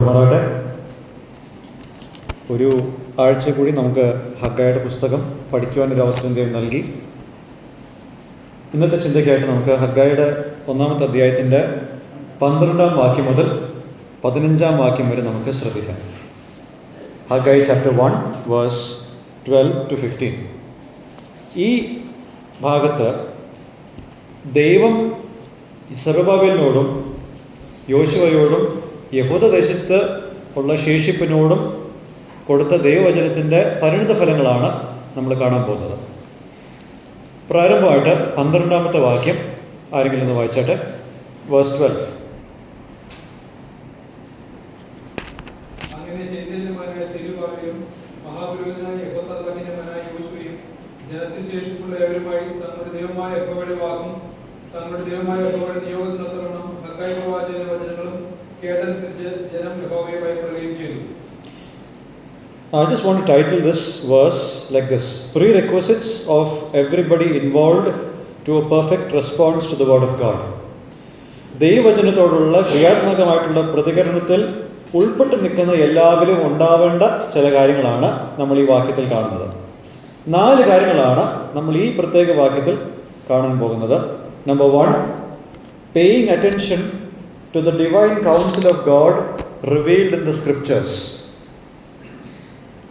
മാറാട്ടെ. ഒരു ആഴ്ച കൂടി നമുക്ക് ഹഗ്ഗായുടെ പുസ്തകം പഠിക്കുവാനൊരു അവസരം ദൈവം നൽകി. ഇന്നത്തെ ചിന്തയ്ക്കായിട്ട് നമുക്ക് ഹഗ്ഗായുടെ 1-ാമത്തെ അധ്യായത്തിൻ്റെ 12-ാം വാക്യം മുതൽ 15-ാം വാക്യം വരെ നമുക്ക് ശ്രദ്ധിക്കാം. Haggai chapter 1 verse 12 to 15. ഈ ഭാഗത്ത് ദൈവം സെറുബ്ബാബേലിനോടും യോശുവയോടും യഹൂദദേശത്ത് ഉള്ള ശേഷിപ്പിനോടും കൊടുത്ത ദൈവവചനത്തിൻ്റെ പരിണിത ഫലങ്ങളാണ് നമ്മൾ കാണാൻ പോകുന്നത്. പ്രാരംഭമായിട്ട് 12-ാമത്തെ വാക്യം ആരെങ്കിലും ഒന്ന് വായിച്ചാട്ടെ. വേഴ്സ് 12. അങ്ങനെ ശൈത്യന്മാരായ സെരുബ്ബാബേലും മഹാപുരോഹിതനായ യെഹോസാദാക്കിന്റെ മകനായ യോശുവയും ജനത്തിൽ ശേഷിപ്പുള്ള ഏവരുമായി തങ്ങളുടെ ദൈവമായ യഹോവയുടെ വാക്കും തങ്ങളുടെ ദൈവമായ യഹോവയുടെ നിയോഗത്തിനൊത്തവണ്ണം ഹഗ്ഗായി പ്രവാചകന്റെ വചനങ്ങളും കേട്ടനുസരിച്ച് ജനം യഹോവയെ ഭയപ്പെടുകയും ചെയ്തു. I just want to title this verse like this: Prerequisites of everybody involved to a perfect response to the word of God. ദൈവവചനത്തോടുള്ള ക്രിയാത്മകമായിട്ടുള്ള പ്രതികരണത്തിൽ ഉൾപ്പെട്ട് നിൽക്കുന്ന എല്ലാവരും ഉണ്ടാവേണ്ട ചില കാര്യങ്ങളാണ് നമ്മൾ ഈ വാക്യത്തിൽ കാണുന്നത്. 4 കാര്യങ്ങളാണ് നമ്മൾ ഈ പ്രത്യേക വാക്യത്തിൽ കാണാൻ പോകുന്നത്. Number 1, paying attention to the divine counsel of God revealed in the scriptures.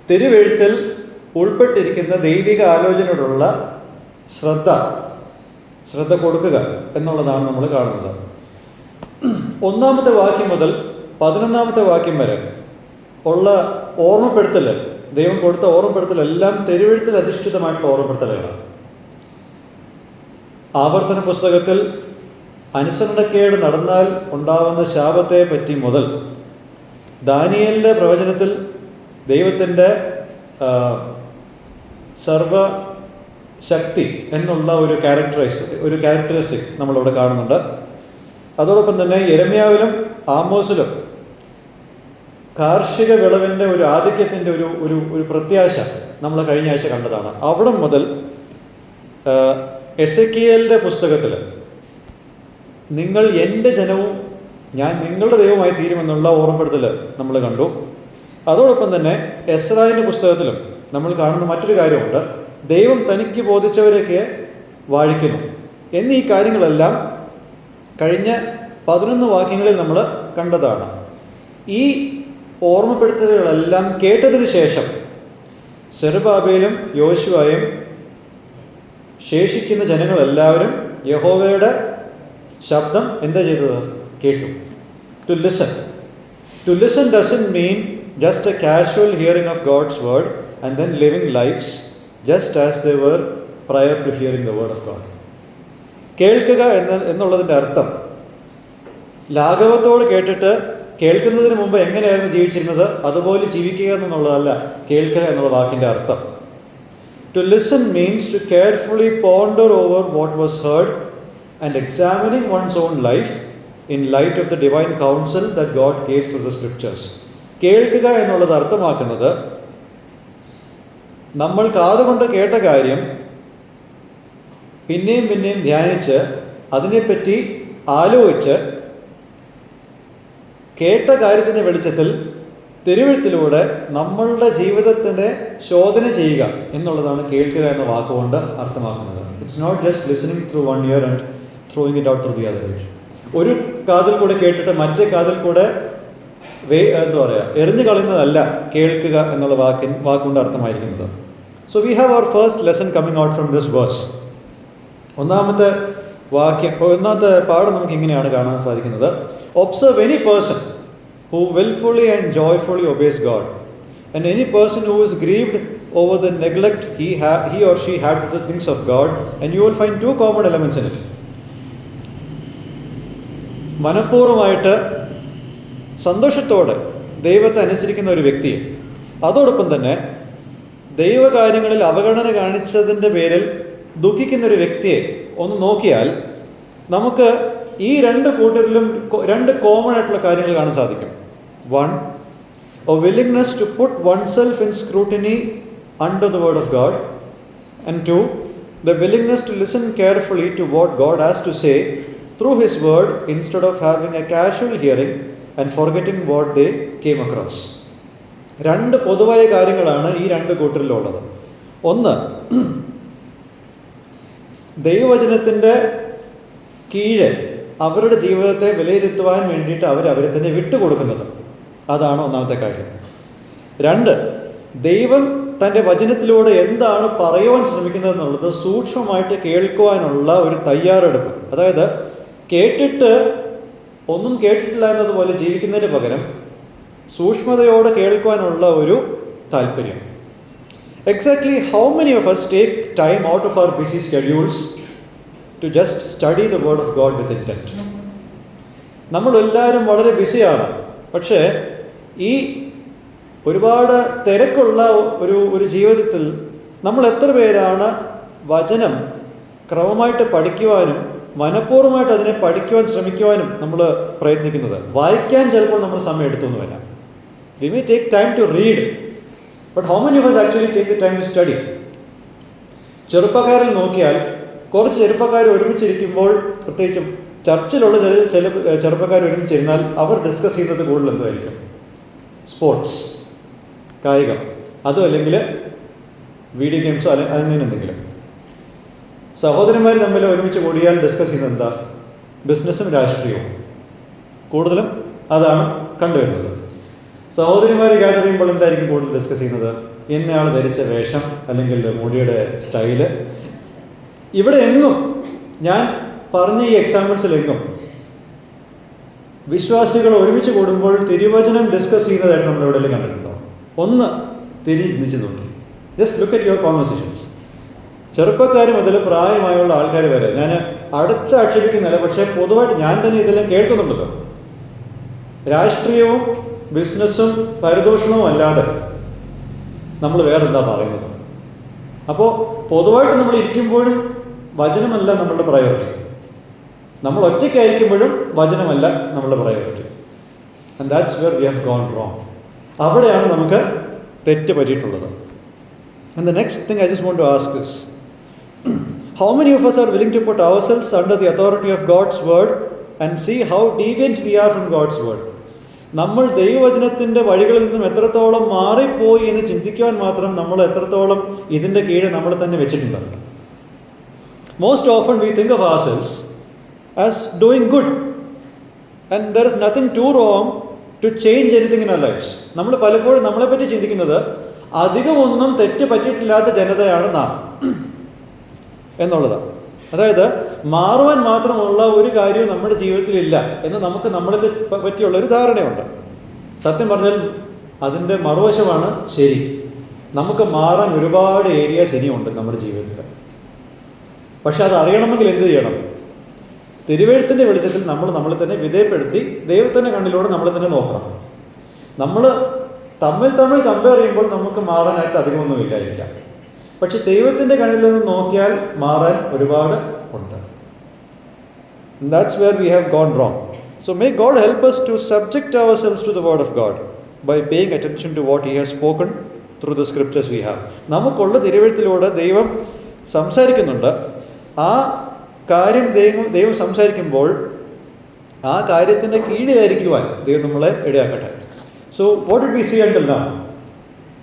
തിരുവെഴുത്തിൽ ഉൾപ്പെട്ടിരിക്കുന്ന ദൈവിക ആലോചനയോടുള്ള ശ്രദ്ധ കൊടുക്കുക എന്നുള്ളതാണ് നമ്മൾ കാണുന്നത്. 1-ാമത്തെ വാക്യം മുതൽ 11-ാമത്തെ വാക്യം വരെ ഉള്ള ഓർമ്മപ്പെടുത്തൽ, ദൈവം കൊടുത്ത ഓർമ്മപ്പെടുത്തലെല്ലാം തിരുവെഴുത്തിൽ അധിഷ്ഠിതമായിട്ടുള്ള ഓർമ്മപ്പെടുത്തലുകളാണ്. ആവർത്തന പുസ്തകത്തിൽ അനുസരണക്കേട് നടന്നാൽ ഉണ്ടാവുന്ന ശാപത്തെ പറ്റി മുതൽ ദാനിയേലിൻ്റെ പ്രവചനത്തിൽ ദൈവത്തിൻ്റെ സർവശക്തി എന്നുള്ള ഒരു ക്യാരക്ടറിസ്റ്റിക് നമ്മളിവിടെ കാണുന്നുണ്ട്. അതോടൊപ്പം തന്നെ യെരമ്യാവിലും ആമോസിലും കാർഷിക വിളവിൻ്റെ ഒരു ആധിക്യത്തിൻ്റെ ഒരു പ്രത്യാശ നമ്മൾ കഴിഞ്ഞ ആഴ്ച കണ്ടതാണ്. അവിടെ മുതൽ എസെക്കിയേലിൻ്റെ പുസ്തകത്തിൽ നിങ്ങൾ എൻ്റെ ജനവും ഞാൻ നിങ്ങളുടെ ദൈവമായി തീരുമെന്നുള്ള ഓർമ്മപ്പെടുത്തൽ നമ്മൾ കണ്ടു. അതോടൊപ്പം തന്നെ എസ്രായിൻ്റെ പുസ്തകത്തിലും നമ്മൾ കാണുന്ന മറ്റൊരു കാര്യമുണ്ട്: ദൈവം തനിക്ക് ബോധിച്ചവരെയൊക്കെ വാഴിക്കുന്നു എന്നീ കാര്യങ്ങളെല്ലാം കഴിഞ്ഞ 11 വാക്യങ്ങളിൽ നമ്മൾ കണ്ടതാണ്. ഈ ഓർമ്മപ്പെടുത്തലുകളെല്ലാം കേട്ടതിന് ശേഷം സെറുബ്ബാബേലും യോശുവയും ശേഷിക്കുന്ന ജനങ്ങളെല്ലാവരും യഹോവയുടെ ശബ്ദം എന്താ ചെയ്തത്? കേട്ടു. To listen doesn't mean just a casual hearing of God's word and then living lives just as they were prior to hearing the word of God. കേൾക്കുക എന്നുള്ളതിൻ്റെ അർത്ഥം ലാഘവത്തോട് കേട്ടിട്ട് കേൾക്കുന്നതിന് മുമ്പ് എങ്ങനെയായിരുന്നു ജീവിച്ചിരുന്നത് അതുപോലെ ജീവിക്കുക എന്നുള്ളതല്ല കേൾക്കുക എന്നുള്ള വാക്കിൻ്റെ അർത്ഥം. To listen means to carefully ponder over what was heard and examining one's own life in light of the divine counsel that God gave through the scriptures. കേൾക്കുക എന്നുള്ളത് അർത്ഥമാക്കുന്നത് നമ്മൾ കാതുകൊണ്ട് കേട്ട കാര്യം പിന്നെയും ധ്യാനിച്ച് അതിനെപ്പറ്റി ആലോചിച്ച് കേട്ട കാര്യത്തിൻ്റെ വെളിച്ചത്തിൽ തിരുവെഴുത്തിലൂടെ നമ്മളുടെ ജീവിതത്തിനെ ശോധന ചെയ്യുക എന്നുള്ളതാണ് കേൾക്കുക എന്ന വാക്കുകൊണ്ട് അർത്ഥമാക്കുന്നത്. It's not just listening through 1 ear and throwing it out through the other ear. ഒരു കാതിൽ കൂടെ കേട്ടിട്ട് മറ്റേ കാതിൽ കൂടെ എറിഞ്ഞു കളയുന്നതല്ല കേൾക്കുക എന്നുള്ള വാക്കുകൊണ്ട് അർത്ഥമായിരിക്കുന്നത്. So we have our first lesson coming out from this verse. ഒന്നാമത്തെ പാഠം നമുക്ക് ഇങ്ങനെയാണ് കാണാൻ സാധിക്കുന്നത്: observe any person who willfully and joyfully obeys God, and any person who is grieved over the neglect he or she had with the things of God, and you will find 2 common elements in it. മനഃപൂർവ്വമായിട്ട് സന്തോഷത്തോടെ ദൈവത്തെ അനുസരിക്കുന്ന ഒരു വ്യക്തിയെ, അതോടൊപ്പം തന്നെ ദൈവകാര്യങ്ങളിൽ അവഗണന കാണിച്ചതിൻ്റെ പേരിൽ ദുഃഖിക്കുന്ന ഒരു വ്യക്തിയെ ഒന്ന് നോക്കിയാൽ നമുക്ക് ഈ 2 കൂട്ടരിലും 2 കോമൺ ആയിട്ടുള്ള കാര്യങ്ങൾ കാണാൻ സാധിക്കും. 1, a willingness to put oneself in scrutiny under the word of God, and 2, the willingness to listen carefully to what God has to say through His word instead of having a casual hearing and forgetting what they came across. രണ്ട് പൊതുവായ കാര്യങ്ങളാണ് ഈ രണ്ട് കൂട്ടരിലുള്ളത്. ഒന്ന്, ദൈവവചനത്തിൻ്റെ കീഴെ അവരുടെ ജീവിതത്തെ വിലയിരുത്തുവാൻ വേണ്ടിയിട്ട് അവരെ തന്നെ വിട്ടുകൊടുക്കുന്നത്. അതാണ് ഒന്നാമത്തെ കാര്യം. രണ്ട്, ദൈവം തൻ്റെ വചനത്തിലൂടെ എന്താണ് പറയുവാൻ ശ്രമിക്കുന്നത് എന്നുള്ളത് സൂക്ഷ്മമായിട്ട് കേൾക്കുവാനുള്ള ഒരു തയ്യാറെടുപ്പ്. അതായത് കേട്ടിട്ട് ഒന്നും കേട്ടിട്ടില്ല എന്നതുപോലെ ജീവിക്കുന്നതിന് പകരം സൂക്ഷ്മതയോടെ കേൾക്കുവാനുള്ള ഒരു താല്പര്യം. Exactly how many of us take time out of our busy schedules to just study the word of God with intent? നമ്മളെല്ലാവരും വളരെ ബിസിയാണ്. പക്ഷേ ഈ ഒരുപാട് തിരക്കുള്ള ഒരു ജീവിതത്തിൽ നമ്മൾ എത്ര പേരാണ് വചനം ക്രമമായിട്ട് പഠിക്കുവാനും മനഃപൂർവ്വമായിട്ട് അതിനെ പഠിക്കുവാൻ ശ്രമിക്കുവാനും നമ്മൾ പ്രയത്നിക്കുന്നത്? വായിക്കാൻ ചിലപ്പോൾ നമ്മൾ സമയം എടുത്തു വരാം. We may take time to read, but how many of us actually take the time to study? ചെറുപ്പക്കാരിൽ നോക്കിയാൽ കുറച്ച് ചെറുപ്പക്കാർ ഒരുമിച്ചിരിക്കുമ്പോൾ, പ്രത്യേകിച്ചും ചർച്ചിലുള്ള ചില ചെറുപ്പക്കാർ ഒരുമിച്ചിരുന്നാൽ അവർ ഡിസ്കസ് ചെയ്യുന്നത് കൂടുതൽ എന്തായിരിക്കും? സ്പോർട്സ്, കായികം, അതും അല്ലെങ്കിൽ വീഡിയോ ഗെയിംസോ അങ്ങനെ എന്തെങ്കിലും. സഹോദരന്മാർ തമ്മിൽ ഒരുമിച്ച് കൂടിയാൽ ഡിസ്കസ് ചെയ്യുന്നത് എന്താ? ബിസിനസ്സും രാഷ്ട്രീയവും. കൂടുതലും അതാണ് കണ്ടുവരുന്നത്. സഹോദരിമാർ ഗ്യാദർ ചെയ്യുമ്പോൾ എന്തായിരിക്കും കൂടുതൽ ഡിസ്കസ് ചെയ്യുന്നത്? എന്നയാൾ ധരിച്ച വേഷം അല്ലെങ്കിൽ മുടിയുടെ സ്റ്റൈല്. ഇവിടെ എങ്ങും ഞാൻ പറഞ്ഞ ഈ എക്സാമ്പിൾസിലെങ്ങും വിശ്വാസികൾ ഒരുമിച്ച് കൂടുമ്പോൾ തിരുവചനം ഡിസ്കസ് ചെയ്യുന്നതായിട്ട് നമ്മൾ എവിടെയെങ്കിലും കണ്ടിട്ടുണ്ടോ? ഒന്ന് ചിന്തിച്ച് നോക്കി. Just look at your conversations. ചെറുപ്പക്കാർ മുതൽ പ്രായമായുള്ള ആൾക്കാർ വരെ, ഞാൻ അടച്ചാക്ഷേപിക്കുന്നില്ല, പക്ഷേ പൊതുവായിട്ട് ഞാൻ തന്നെ ഇതെല്ലാം കേൾക്കുന്നുണ്ടല്ലോ. രാഷ്ട്രീയവും ബിസിനസ്സും പരിതോഷണവും അല്ലാതെ നമ്മൾ വേറെന്താ പറയുന്നത്? അപ്പോൾ പൊതുവായിട്ട് നമ്മൾ ഇരിക്കുമ്പോഴും വചനമല്ല നമ്മളുടെ പ്രയോറിറ്റി. നമ്മൾ ഒറ്റയ്ക്കായിരിക്കുമ്പോഴും വചനമല്ല നമ്മളുടെ priority. And that's where we have gone wrong. അവിടെയാണ് നമുക്ക് തെറ്റ് പറ്റിയിട്ടുള്ളത്. And the next thing I just want to ask is, how many of us are willing to put ourselves under the authority of God's word and see how deviant we are from God's word? നമ്മൾ ദൈവവചനത്തിൻ്റെ വഴികളിൽ നിന്നും എത്രത്തോളം മാറിപ്പോയി എന്ന് ചിന്തിക്കുവാൻ മാത്രം നമ്മൾ എത്രത്തോളം ഇതിൻ്റെ കീഴിൽ നമ്മൾ തന്നെ വെച്ചിട്ടുണ്ട്. Most often we think of ourselves as doing good and there is nothing too wrong to change anything in our lives. നമ്മൾ പലപ്പോഴും നമ്മളെപ്പറ്റി ചിന്തിക്കുന്നത് അധികമൊന്നും തെറ്റ് പറ്റിയിട്ടില്ലാത്ത ജനതയാണ് നാം എന്നുള്ളതാണ്. അതായത് മാറുവാൻ മാത്രമുള്ള ഒരു കാര്യവും നമ്മുടെ ജീവിതത്തിലില്ല എന്ന് നമുക്ക് നമ്മളെ പറ്റിയുള്ളൊരു ധാരണയുണ്ട്. സത്യം പറഞ്ഞാൽ അതിൻ്റെ മറുവശമാണ് ശരി. നമുക്ക് മാറാൻ ഒരുപാട് ഏരിയാസ് ഇനിയുണ്ട് നമ്മുടെ ജീവിതത്തിൽ. പക്ഷെ അത് അറിയണമെങ്കിൽ എന്ത് ചെയ്യണം? തിരുവെഴുത്തിൻ്റെ വെളിച്ചത്തിൽ നമ്മൾ നമ്മളെ തന്നെ വിധേയപ്പെടുത്തി ദൈവത്തിൻ്റെ കണ്ണിലൂടെ നമ്മളെ തന്നെ നോക്കണം. നമ്മൾ തമ്മിൽ കമ്പയർ ചെയ്യുമ്പോൾ നമുക്ക് മാറാനായിട്ട് അധികമൊന്നും ഇല്ലായിരിക്കാം. പക്ഷെ ദൈവത്തിൻ്റെ കണ്ണിൽ നിന്ന് നോക്കിയാൽ മാറാൻ ഒരുപാട് ഉണ്ട്. That's where we have gone wrong. So may God help us to subject ourselves to the word of God by paying attention to what he has spoken through the scriptures we have. നമുക്കുള്ള തിരുവെഴുത്തിലൂടെ ദൈവം സംസാരിക്കുന്നുണ്ട്. ആ കാര്യം ദൈവം സംസാരിക്കുമ്പോൾ ആ കാര്യത്തിൻ്റെ കീഴിലായിരിക്കുവാൻ ദൈവം നമ്മളെ ഇടയാക്കട്ടെ. So what did we see until now?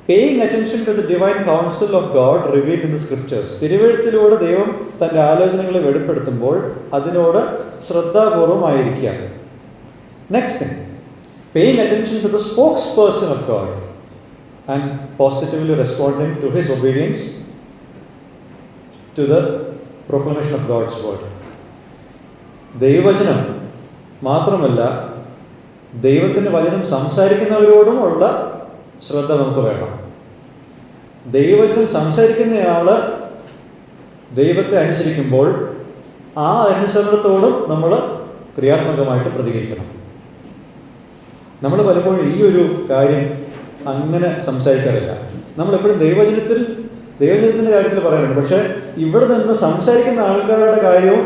Paying attention to the divine counsel of God revealed in the scriptures. തിരുവെഴുത്തിലൂടെ ദൈവം തൻ്റെ ആലോചനകളെ വെളിപ്പെടുത്തുമ്പോൾ അതിനോട് ശ്രദ്ധാപൂർവമായിരിക്കുക. Next thing, paying attention to the spokesperson of God and positively responding to his obedience to the proclamation of God's word. ദൈവവചനം മാത്രമല്ല, ദൈവത്തിൻ്റെ വചനം സംസാരിക്കുന്നവരോടും ഉള്ള ശ്രദ്ധ നമുക്ക് വേണം. ദൈവവചനം സംസാരിക്കുന്നയാൾ ദൈവത്തെ അനുസരിക്കുമ്പോൾ ആ അനുസരണത്തോടും നമ്മൾ ക്രിയാത്മകമായിട്ട് പ്രതികരിക്കണം. നമ്മൾ പലപ്പോഴും ഈ ഒരു കാര്യം അങ്ങനെ സംസാരിക്കാറില്ല. നമ്മളെപ്പോഴും ദൈവവചനത്തിൻ്റെ കാര്യത്തിൽ പറയാറുണ്ട്. പക്ഷേ ഇവിടെ നിന്ന് സംസാരിക്കുന്ന ആൾക്കാരുടെ കാര്യവും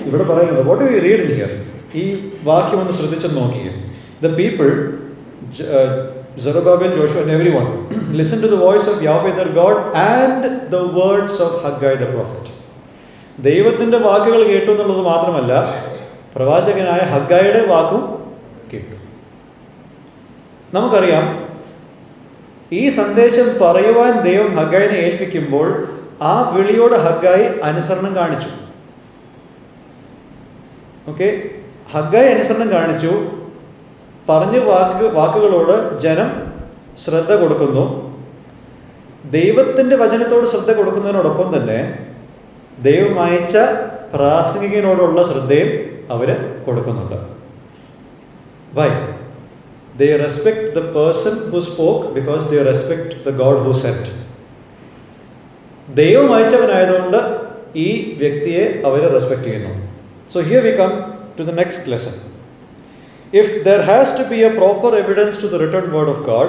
ഇവിടെ പറയുന്നത്. What do you read in here? ഈ വാക്യം ഒന്ന് ശ്രദ്ധിച്ചെന്ന് നോക്കിയേ. The people, Zerubbabel, Joshua and everyone, listen to the voice of Yahweh their God and the words of Haggai the prophet. ദൈവത്തിൻ്റെ വാക്കുകൾ കേട്ടു എന്നുള്ളത് മാത്രമല്ല, പ്രവാചകനായ ഹഗ്ഗായിയുടെ വാക്കും കേട്ടു. നമുക്കറിയാം, ഈ സന്ദേശം പറയുവാൻ ദൈവം ഹഗ്ഗായിനെ ഏൽപ്പിക്കുമ്പോൾ ആ വിളിയോട് ഹഗ്ഗായി അനുസരണം കാണിച്ചു. ഓക്കെ, ഹഗ്ഗായി അനുസരണം കാണിച്ചു. പറഞ്ഞ വാക്കുകളോട് ജനം ശ്രദ്ധ കൊടുക്കുന്നു. ദൈവത്തിൻ്റെ വചനത്തോട് ശ്രദ്ധ കൊടുക്കുന്നതിനോടൊപ്പം തന്നെ ദൈവം അയച്ച പ്രാസംഗികനോടുള്ള ശ്രദ്ധയും അവർ കൊടുക്കുന്നുണ്ട്. Why? They respect the person who spoke because they respect the God who sent. ദൈവം അയച്ചവനായതുകൊണ്ട് ഈ വ്യക്തിയെ അവർ റെസ്പെക്ട് ചെയ്യുന്നു. So here we come to the next lesson. If there has to be a proper evidence to the written word of God,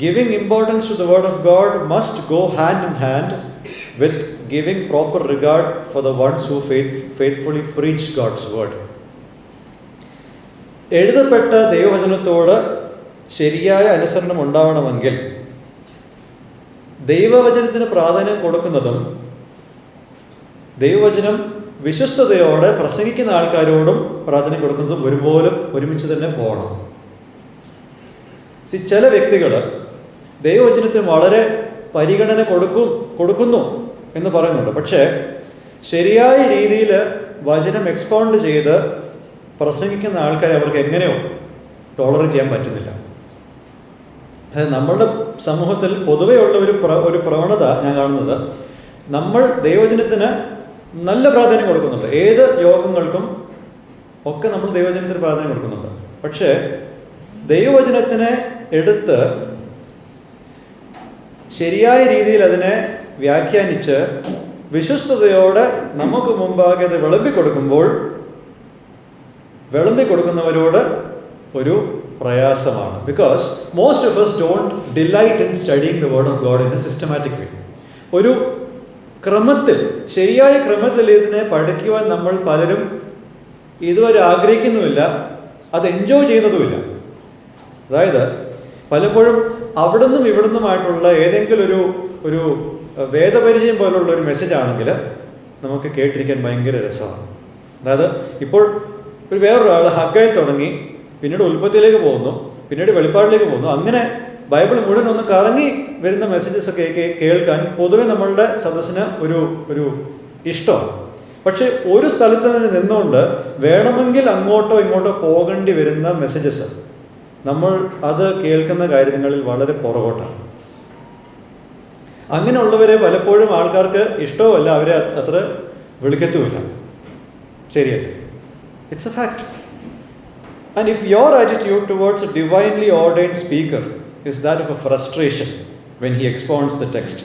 giving importance to the word of God must go hand in hand with giving proper regard for the ones who faithfully preach God's word. എഴുതപ്പെട്ട ദൈവവചനത്തോട് ശരിയായ അനുസരണം ഉണ്ടാവണമെങ്കിൽ ദൈവവചനത്തിന് പ്രാധാന്യം കൊടുക്കുന്നതും ദൈവവചനം വിശ്വസ്തയോടെ പ്രസംഗിക്കുന്ന ആൾക്കാരോടും പ്രാധാന്യം കൊടുക്കുന്നതും ഒരുമിച്ച് തന്നെ പോകണം. ചില വ്യക്തികൾ ദൈവവചനത്തിന് വളരെ പരിഗണന കൊടുക്കുന്നു എന്ന് പറയുന്നുണ്ട്. പക്ഷേ ശരിയായ രീതിയിൽ വചനം എക്സ്പൗണ്ട് ചെയ്ത് പ്രസംഗിക്കുന്ന ആൾക്കാരെ അവർക്ക് എങ്ങനെയോ ടോളറേറ്റ് ചെയ്യാൻ പറ്റുന്നില്ല. അതായത് നമ്മളുടെ സമൂഹത്തിൽ പൊതുവേ ഉള്ള ഒരു പ്രവണത ഞാൻ കാണുന്നത്, നമ്മൾ ദൈവവചനത്തിന് നല്ല പ്രാധാന്യം കൊടുക്കുന്നുണ്ട്. ഏത് യോഗങ്ങൾക്കും ഒക്കെ നമ്മൾ ദൈവവചനത്തിന് പ്രാധാന്യം കൊടുക്കുന്നുണ്ട്. പക്ഷേ ദൈവവചനത്തിനെ എടുത്ത് ശരിയായ രീതിയിൽ അതിനെ വ്യാഖ്യാനിച്ച് വിശ്വസ്തയോടെ നമുക്ക് മുമ്പാകെ അത് വിളമ്പിക്കൊടുക്കുന്നവരോട് ഒരു പ്രയാസമാണ്. Because most of us don't delight in studying the word of God in a systematic way. ഒരു ക്രമത്തിൽ, ശരിയായ ക്രമത്തിൽ ഇതിനെ പഠിക്കുവാൻ നമ്മൾ പലരും ഇതുവരെ ആഗ്രഹിക്കുന്നുമില്ല, അത് എൻജോയ് ചെയ്യുന്നതുമില്ല. അതായത് പലപ്പോഴും അവിടുന്നും ഇവിടുന്നുമായിട്ടുള്ള ഏതെങ്കിലും ഒരു വേദപരിചയം പോലുള്ള ഒരു മെസ്സേജ് ആണെങ്കിൽ നമുക്ക് കേട്ടിരിക്കാൻ ഭയങ്കര രസമാണ്. അതായത് ഇപ്പോൾ വേറൊരാൾ ഹഗ്ഗായിൽ തുടങ്ങി, പിന്നീട് ഉൽപ്പത്തിയിലേക്ക് പോകുന്നു, പിന്നീട് വെളിപ്പാടിലേക്ക് പോകുന്നു. അങ്ങനെ ബൈബിൾ മുഴുവൻ ഒന്ന് കറങ്ങി വരുന്ന മെസ്സേജസ് ഒക്കെ കേൾക്കാൻ പൊതുവെ നമ്മളുടെ സദസ്സിന് ഒരു ഇഷ്ടമാണ്. പക്ഷെ ഒരു സ്ഥലത്ത് തന്നെ നിന്നുകൊണ്ട് വേണമെങ്കിൽ അങ്ങോട്ടോ ഇങ്ങോട്ടോ പോകേണ്ടി വരുന്ന മെസ്സേജസ് നമ്മൾ അത് കേൾക്കുന്ന കാര്യങ്ങളിൽ വളരെ പുറകോട്ടാണ്. അങ്ങനെയുള്ളവരെ പലപ്പോഴും ആൾക്കാർക്ക് ഇഷ്ടവുമല്ല, അവരെ അത്ര വിളിക്കത്തുമില്ല. ശരിയല്ലേ? It's a fact. And if your attitude towards a divinely ordained speaker is that of a frustration when he expounds the text,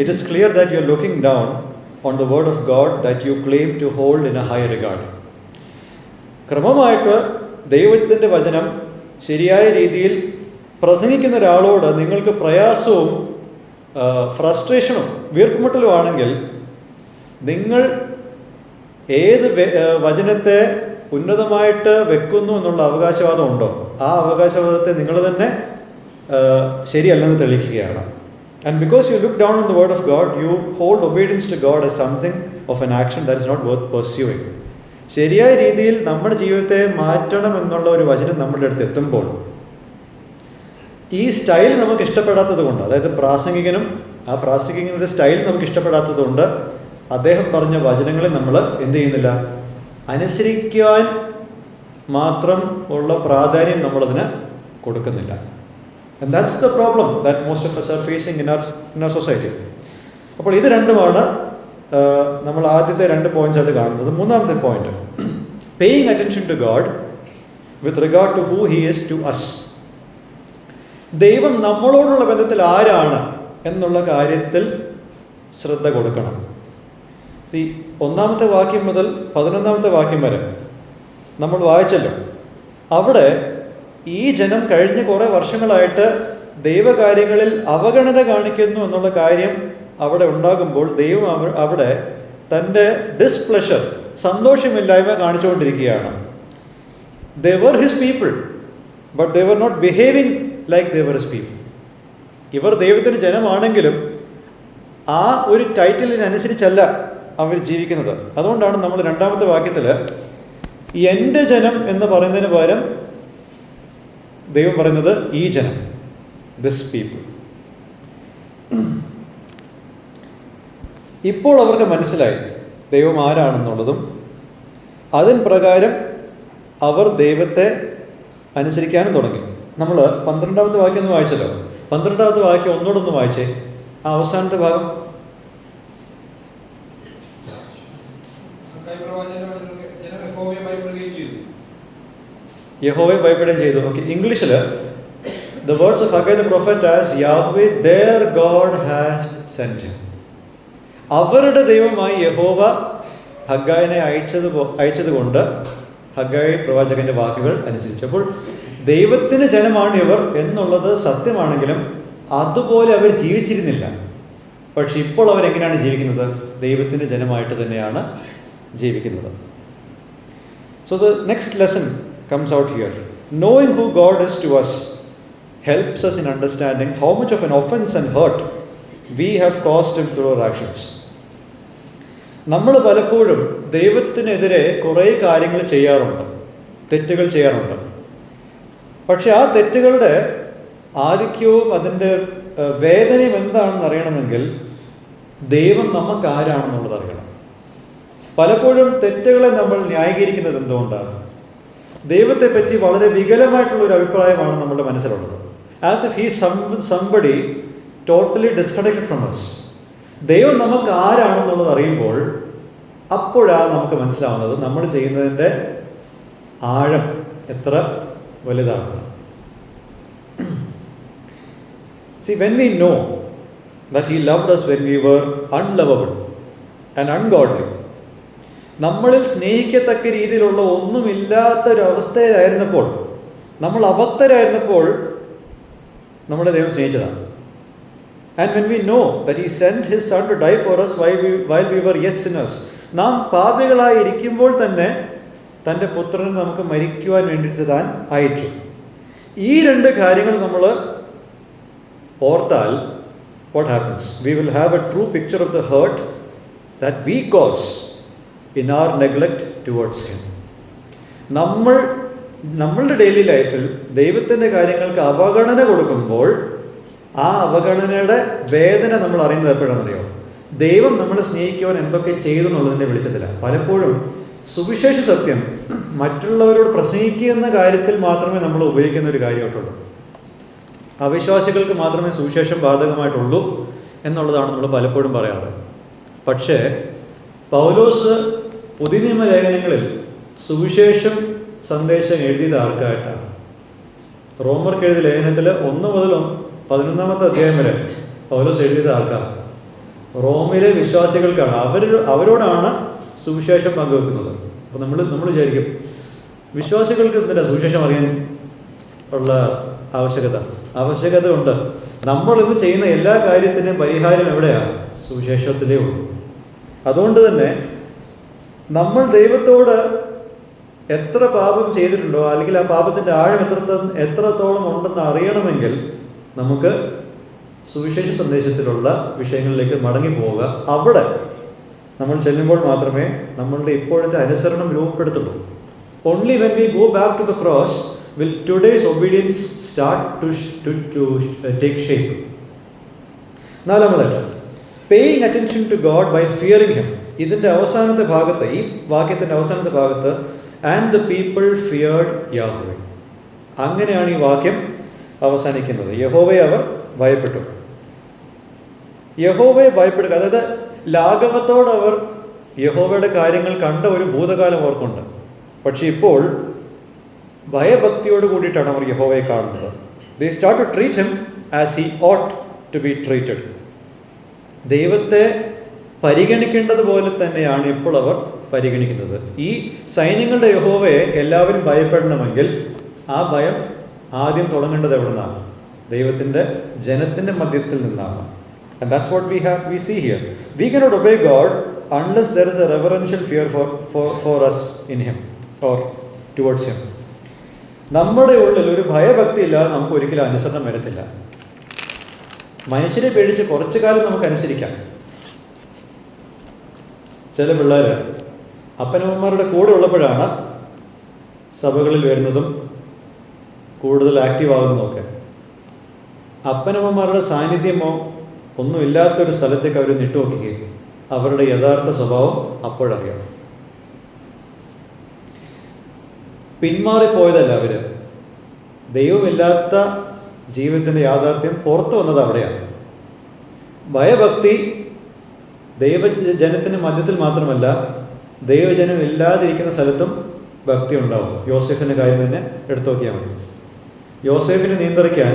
it is clear that you are looking down on the word of God that you claim to hold in a high regard. ക്രമമായിട്ട് ദൈവത്തിൻ്റെ വചനം ശരിയായ രീതിയിൽ പ്രസംഗിക്കുന്ന ഒരാളോട് നിങ്ങൾക്ക് പ്രയാസവും ഫ്രസ്ട്രേഷനും വീർപ്പുമുട്ടലും ആണെങ്കിൽ നിങ്ങൾ ഏത് വചനത്തെ ഉന്നതമായിട്ട് വെക്കുന്നു എന്നുള്ള അവകാശവാദം ഉണ്ടോ, ആ അവകാശവാദത്തെ നിങ്ങൾ തന്നെ ശരിയല്ലെന്ന് തെളിയിക്കുകയാണ്. And because you look down on the word of God, you hold obedience to God as something of an action that is not worth pursuing. ശരിയായ രീതിയിൽ നമ്മുടെ ജീവിതത്തെ മാറ്റണം എന്നുള്ള ഒരു വചനം നമ്മുടെ അടുത്ത് എത്തുമ്പോൾ ഈ സ്റ്റൈൽ നമുക്ക് ഇഷ്ടപ്പെടാത്തത് കൊണ്ട്, അതായത് പ്രാസംഗികൻ്റെ സ്റ്റൈൽ നമുക്ക് ഇഷ്ടപ്പെടാത്തത് കൊണ്ട് അദ്ദേഹം പറഞ്ഞ വചനങ്ങളെ നമ്മൾ എന്ത് ചെയ്യുന്നില്ല, അനുസരിക്കാൻ മാത്രം ഉള്ള പ്രാധാന്യം നമ്മളതിന് കൊടുക്കുന്നില്ല. And that's the problem that most of us are facing in our society. അപ്പോൾ ഇത് രണ്ടുമാണ് നമ്മൾ ആദ്യത്തെ 2 പോയിന്റ്സ് ആയിട്ട് കാണുന്നത്. മൂന്നാമത്തെ point, paying attention to God with regard to who he is to us. ദൈവം നമ്മളോടുള്ള ബന്ധത്തിൽ ആരാണ് എന്നുള്ള കാര്യത്തിൽ ശ്രദ്ധ കൊടുക്കണം. സി, 1-ാമത്തെ വാക്യം മുതൽ 11-ാമത്തെ വാക്യം വരെ നമ്മൾ വായിച്ചല്ലോ. അവിടെ ഈ ജനം കഴിഞ്ഞ കുറേ വർഷങ്ങളായിട്ട് ദൈവകാര്യങ്ങളിൽ അവഗണന കാണിക്കുന്നു എന്നുള്ള കാര്യം അവിടെ ഉണ്ടാകുമ്പോൾ ദൈവം അവിടെ തൻ്റെ displeasure, സന്തോഷമില്ലായ്മ കാണിച്ചുകൊണ്ടിരിക്കുകയാണ്. They were his people, but they were not behaving like they were his people. ഇവർ ദൈവത്തിൻ്റെ ജനമാണെങ്കിലും ആ ഒരു ടൈറ്റിലിനനുസരിച്ചല്ല അവർ ജീവിക്കുന്നത്. അതുകൊണ്ടാണ് നമ്മൾ 2-ാമത്തെ വാക്യത്തിൽ എൻ്റെ ജനം എന്ന് പറയുന്നതിന് പകരം ദൈവം പറയുന്നത് ഈ ജനം, ദിസ് പീപ്പിൾ. ഇപ്പോൾ അവർക്ക് മനസ്സിലായി ദൈവം ആരാണെന്നുള്ളതും അതിന് പ്രകാരം അവർ ദൈവത്തെ അനുസരിക്കാനും തുടങ്ങി. നമ്മൾ 12ാമത്തെ വാക്യം ഒന്ന് വായിച്ചല്ലോ. 12ാമത്തെ വാക്യം ഒന്നുകൂടെ ഒന്ന് വായിച്ചേ, ആ അവസാനത്തെ ഭാഗം. യഹോവയെ ഭയപ്പെടുകയും ചെയ്തു. ഓക്കെ, ഇംഗ്ലീഷിൽ the words of Haggai the prophet as Yahweh their God had sent him. അവരുടെ ദൈവമായി യഹോവ ഹഗ്ഗായിനെ അയച്ചത് കൊണ്ട് ഹഗ്ഗായി പ്രവാചകന്റെ വാക്കുകൾ അനുസരിച്ചു. അപ്പോൾ ദൈവത്തിന് ജനമാണ് ഇവർ എന്നുള്ളത് സത്യമാണെങ്കിലും അതുപോലെ അവർ ജീവിച്ചിരുന്നില്ല. പക്ഷെ ഇപ്പോൾ അവരെങ്ങനെയാണ് ജീവിക്കുന്നത്? ദൈവത്തിന്റെ ജനമായിട്ട് തന്നെയാണ് ജീവിക്കുന്നത്. So the next lesson comes out here. Knowing who God is to us helps us in understanding how much of an offense and hurt we have caused him through our actions. നമ്മൾ പലപ്പോഴും ദൈവത്തിനെതിരെ കുറേ കാര്യങ്ങൾ ചെയ്യാറുണ്ട്, തെറ്റുകൾ ചെയ്യാറുണ്ട്. പക്ഷെ ആ തെറ്റുകളുടെ ആധിക്യവും അതിൻ്റെ വേദനയും എന്താണെന്ന് അറിയണമെങ്കിൽ ദൈവം നമുക്ക് ആരാണെന്നുള്ളത് അറിയണം. പലപ്പോഴും തെറ്റുകളെ നമ്മൾ ന്യായീകരിക്കുന്നത് എന്തുകൊണ്ടാണ്? ദൈവത്തെ പറ്റി വളരെ വികലമായിട്ടുള്ളൊരു അഭിപ്രായമാണ് നമ്മുടെ മനസ്സിലുള്ളത്. As if he somebody totally disconnected from us. ദൈവം നമുക്ക് ആരാണെന്നുള്ളത് അറിയുമ്പോൾ അപ്പോഴാണ് നമുക്ക് മനസ്സിലാവുന്നത് നമ്മൾ ചെയ്യുന്നതിൻ്റെ ആഴം എത്ര വലുതാണ്. See, when we know that he loved us when we were unlovable and ungodly, നമ്മളിൽ സ്നേഹിക്കത്തക്ക രീതിയിലുള്ള ഒന്നുമില്ലാത്തൊരവസ്ഥയിലായിരുന്നപ്പോൾ, നമ്മൾ അബദ്ധരായിരുന്നപ്പോൾ നമ്മളെ ദൈവം സ്നേഹിച്ചതാണ്. And when we know that he sent his son to die for us while we were yet sinners, നാം പാപികളായിരിക്കുമ്പോൾ തന്നെ തൻ്റെ പുത്രനെ നമുക്ക് മരിക്കുവാൻ വേണ്ടിയിട്ട് താൻ അയച്ചു. ഈ രണ്ട് കാര്യങ്ങൾ നമ്മൾ ഓർത്താൽ what happens? We will have a true picture of the hurt that we cause in our neglect towards him. നമ്മളുടെ ഡെയിലി ലൈഫിൽ ദൈവത്തിൻ്റെ കാര്യങ്ങൾക്ക് അവഗണന കൊടുക്കുമ്പോൾ ആ അവഗണനയുടെ വേദന നമ്മൾ അറിയുന്നത് എപ്പോഴാണെന്നറിയോ? ദൈവം നമ്മളെ സ്നേഹിക്കുവാൻ എന്തൊക്കെ ചെയ്തു എന്നുള്ളതിൻ്റെ വെളിച്ചത്തിലാണ്. പലപ്പോഴും സുവിശേഷ സത്യം മറ്റുള്ളവരോട് പ്രസംഗിക്കുന്ന കാര്യത്തിൽ മാത്രമേ നമ്മൾ ഉപയോഗിക്കുന്ന ഒരു കാര്യമായിട്ടുള്ളൂ. അവിശ്വാസികൾക്ക് മാത്രമേ സുവിശേഷം ബാധകമായിട്ടുള്ളൂ എന്നുള്ളതാണ് നമ്മൾ പലപ്പോഴും പറയാറ്. പക്ഷേ പൗലോസ് പുതിയ നിയമ ലേഖനങ്ങളിൽ സുവിശേഷം സന്ദേശം എഴുതിയത് ആർക്കായിട്ടാണ്? റോമർക്ക് എഴുതിയ ലേഖനത്തിൽ 1 മുതൽ 11 അധ്യായം വരെ പൗലോസ് എഴുതിയത് ആർക്കാണ്? റോമിലെ വിശ്വാസികൾക്കാണ്. അവരോടാണ് സുവിശേഷം പങ്കുവെക്കുന്നത്. അപ്പോൾ നമ്മൾ വിചാരിക്കും വിശ്വാസികൾക്ക് എന്തിനാ സുവിശേഷം അറിയാൻ ഉള്ള ആവശ്യകത ഉണ്ട്. നമ്മളിന്ന് ചെയ്യുന്ന എല്ലാ കാര്യത്തിൻ്റെയും പരിഹാരം എവിടെയാണ്? സുവിശേഷത്തിലേ ഉള്ളൂ. അതുകൊണ്ട് തന്നെ നമ്മൾ ദൈവത്തോട് എത്ര പാപം ചെയ്തിട്ടുണ്ടോ, അല്ലെങ്കിൽ ആ പാപത്തിൻ്റെ ആഴം എത്രത്തോളം ഉണ്ടെന്ന് അറിയണമെങ്കിൽ നമുക്ക് സുവിശേഷ സന്ദേശത്തിലുള്ള വിഷയങ്ങളിലേക്ക് മടങ്ങി പോവുക. അവിടെ നമ്മൾ ചെല്ലുമ്പോൾ മാത്രമേ നമ്മളുടെ ഇപ്പോഴത്തെ അനുസരണം രൂപപ്പെടുത്തുള്ളൂ. Only when we go back to the cross will today's obedience start to take shape. നാലാമതായിട്ട്, paying attention to God by fearing him. ഇതിൻ്റെ അവസാനത്തെ ഭാഗത്ത്, ഈ വാക്യത്തിൻ്റെ അവസാനത്തെ ഭാഗത്ത് and the people feared Yahweh, അങ്ങനെയാണ് ഈ വാക്യം അവസാനിക്കുന്നത്. യഹോവയെ അവർ ഭയപ്പെട്ടു. യഹോവയെ ഭയപ്പെടുക, അതായത് ലാഘവത്തോടെ അവർ യഹോവയുടെ കാര്യങ്ങൾ കണ്ട ഒരു ഭൂതകാലം അവർക്കുണ്ട്. പക്ഷെ ഇപ്പോൾ ഭയഭക്തിയോട് കൂടിയിട്ടാണ് അവർ യഹോവയെ കാണുന്നത്. They start to treat him as he ought to be treated. ദൈവത്തെ പരിഗണിക്കേണ്ടത് പോലെ തന്നെയാണ് ഇപ്പോൾ അവർ പരിഗണിക്കുന്നത്. ഈ സൈന്യങ്ങളുടെ യഹോവയെ എല്ലാവരും ഭയപ്പെടണമെങ്കിൽ ആ ഭയം ആദ്യം തുടങ്ങേണ്ടത് എവിടെ നിന്നാണ്? ദൈവത്തിൻ്റെ ജനത്തിൻ്റെ മധ്യത്തിൽ നിന്നാണ്. And that's what we see here. We cannot obey God unless there is a reverential fear for us in him or towards him. നമ്മുടെ ഉള്ളിൽ ഒരു ഭയഭക്തി ഇല്ലാതെ നമുക്ക് ഒരിക്കലും അനുസരണം വരത്തില്ല. മനുഷ്യരെ പേടിച്ച് കുറച്ചു കാലം നമുക്ക് അനുസരിക്കാം. ചില പിള്ളേർ അപ്പനമ്മമാരുടെ കൂടെ ഉള്ളപ്പോഴാണ് സഭകളിൽ വരുന്നതും കൂടുതൽ ആക്റ്റീവ് ആകുന്നതൊക്കെ. അപ്പനമ്മമാരുടെ സാന്നിധ്യമോ ഒന്നുമില്ലാത്തൊരു സ്ഥലത്തേക്ക് അവർ നിട്ടുനോക്കുകയും അവരുടെ യഥാർത്ഥ സ്വഭാവം അപ്പോഴറിയാം. പിന്മാറിപ്പോയതല്ല അവർ, ദൈവമില്ലാത്ത ജീവിതത്തിൻ്റെ യാഥാർത്ഥ്യം പുറത്തു വന്നത് അവിടെയാണ്. ഭയഭക്തി ദൈവജനത്തിന് മധ്യത്തിൽ മാത്രമല്ല, ദൈവജനം ഇല്ലാതിരിക്കുന്ന സ്ഥലത്തും ഭക്തി ഉണ്ടാവും. യോസേഫിൻ്റെ കാര്യം തന്നെ എടുത്തു നോക്കിയാൽ മതി. യോസേഫിനെ നിയന്ത്രിക്കാൻ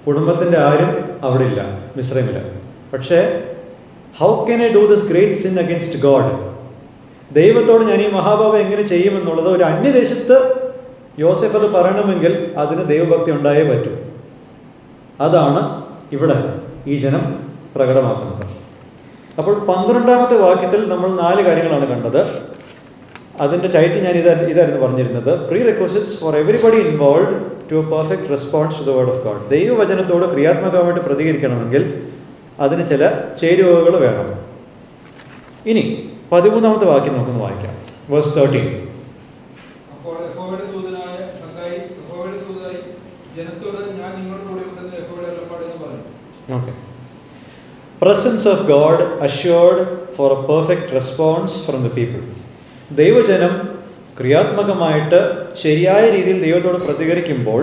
കുടുംബത്തിൻ്റെ ആരും അവിടെ ഇല്ല, മിസ്രൈമില്ല. പക്ഷേ how can I do this great sin against God? ദൈവത്തോട് ഞാൻ ഈ മഹാപാപം എങ്ങനെ ചെയ്യുമെന്നുള്ളത് ഒരു അന്യദേശത്ത് യോസേഫ് അത് പറയണമെങ്കിൽ അതിന് ദൈവഭക്തി ഉണ്ടായേ പറ്റൂ. അതാണ് ഇവിടെ ഈ ജനം പ്രകടമാക്കുന്നത്. അപ്പോൾ 12-ാമത്തെ വാക്യത്തിൽ നമ്മൾ 4 കാര്യങ്ങളാണ് കണ്ടത്. അതിൻ്റെ ടൈറ്റിൽ ഞാൻ ഇതായിരുന്നു പറഞ്ഞിരുന്നത്, prerequisites for everybody involve to a perfect response to the word of God. ദൈവവചനത്തോട് ക്രിയാത്മകമായിട്ട് പ്രതികരിക്കണമെങ്കിൽ അതിന് ചില ചേരുവകൾ വേണം. ഇനി 13-ാമത്തെ വാക്യം നമുക്കൊന്ന് വായിക്കാം. വേഴ്സ് 13. അപ്പോൾ യഹോവയുടെ ദൂതനായ ഹഗ്ഗായി ജനത്തോട് ഞാൻ നിങ്ങളുടെ കൂടെ ഉണ്ടെന്ന് യഹോവയുടെ അരുളപ്പാട് എന്ന് പറഞ്ഞു. Okay. Presence of God assured for a perfect response from the people. ദൈവജനം ക്രിയാത്മകമായിട്ട് ശരിയായ രീതിയിൽ ദൈവത്തോട് പ്രതികരിക്കുമ്പോൾ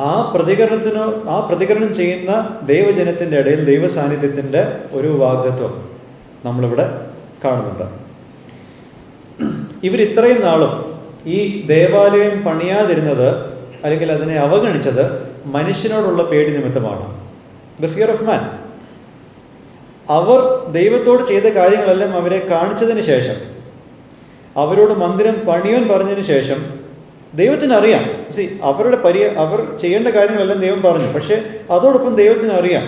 ആ പ്രതികരണം ചെയ്യുന്ന ദൈവജനത്തിൻ്റെ ഇടയിൽ ദൈവ സാന്നിധ്യത്തിൻ്റെ ഒരു വാഗ്ദത്വം നമ്മളിവിടെ കാണുന്നുണ്ട്. ഇവരിത്രയും നാളും ഈ ദേവാലയം പണിയാതിരുന്നത് അല്ലെങ്കിൽ അതിനെ അവഗണിച്ചത് മനുഷ്യനോടുള്ള പേടി നിമിത്തമാണ്. The fear of man. അവർ ദൈവത്തോട് ചെയ്ത കാര്യങ്ങളെല്ലാം അവരെ കാണിച്ചതിന് ശേഷം, അവരോട് മന്ദിരം പണിയാൻ പറഞ്ഞതിന് ശേഷം ദൈവത്തിന് അറിയാം. അവർ ചെയ്യേണ്ട കാര്യങ്ങളെല്ലാം ദൈവം പറഞ്ഞു. പക്ഷേ അതോടൊപ്പം ദൈവത്തിന് അറിയാം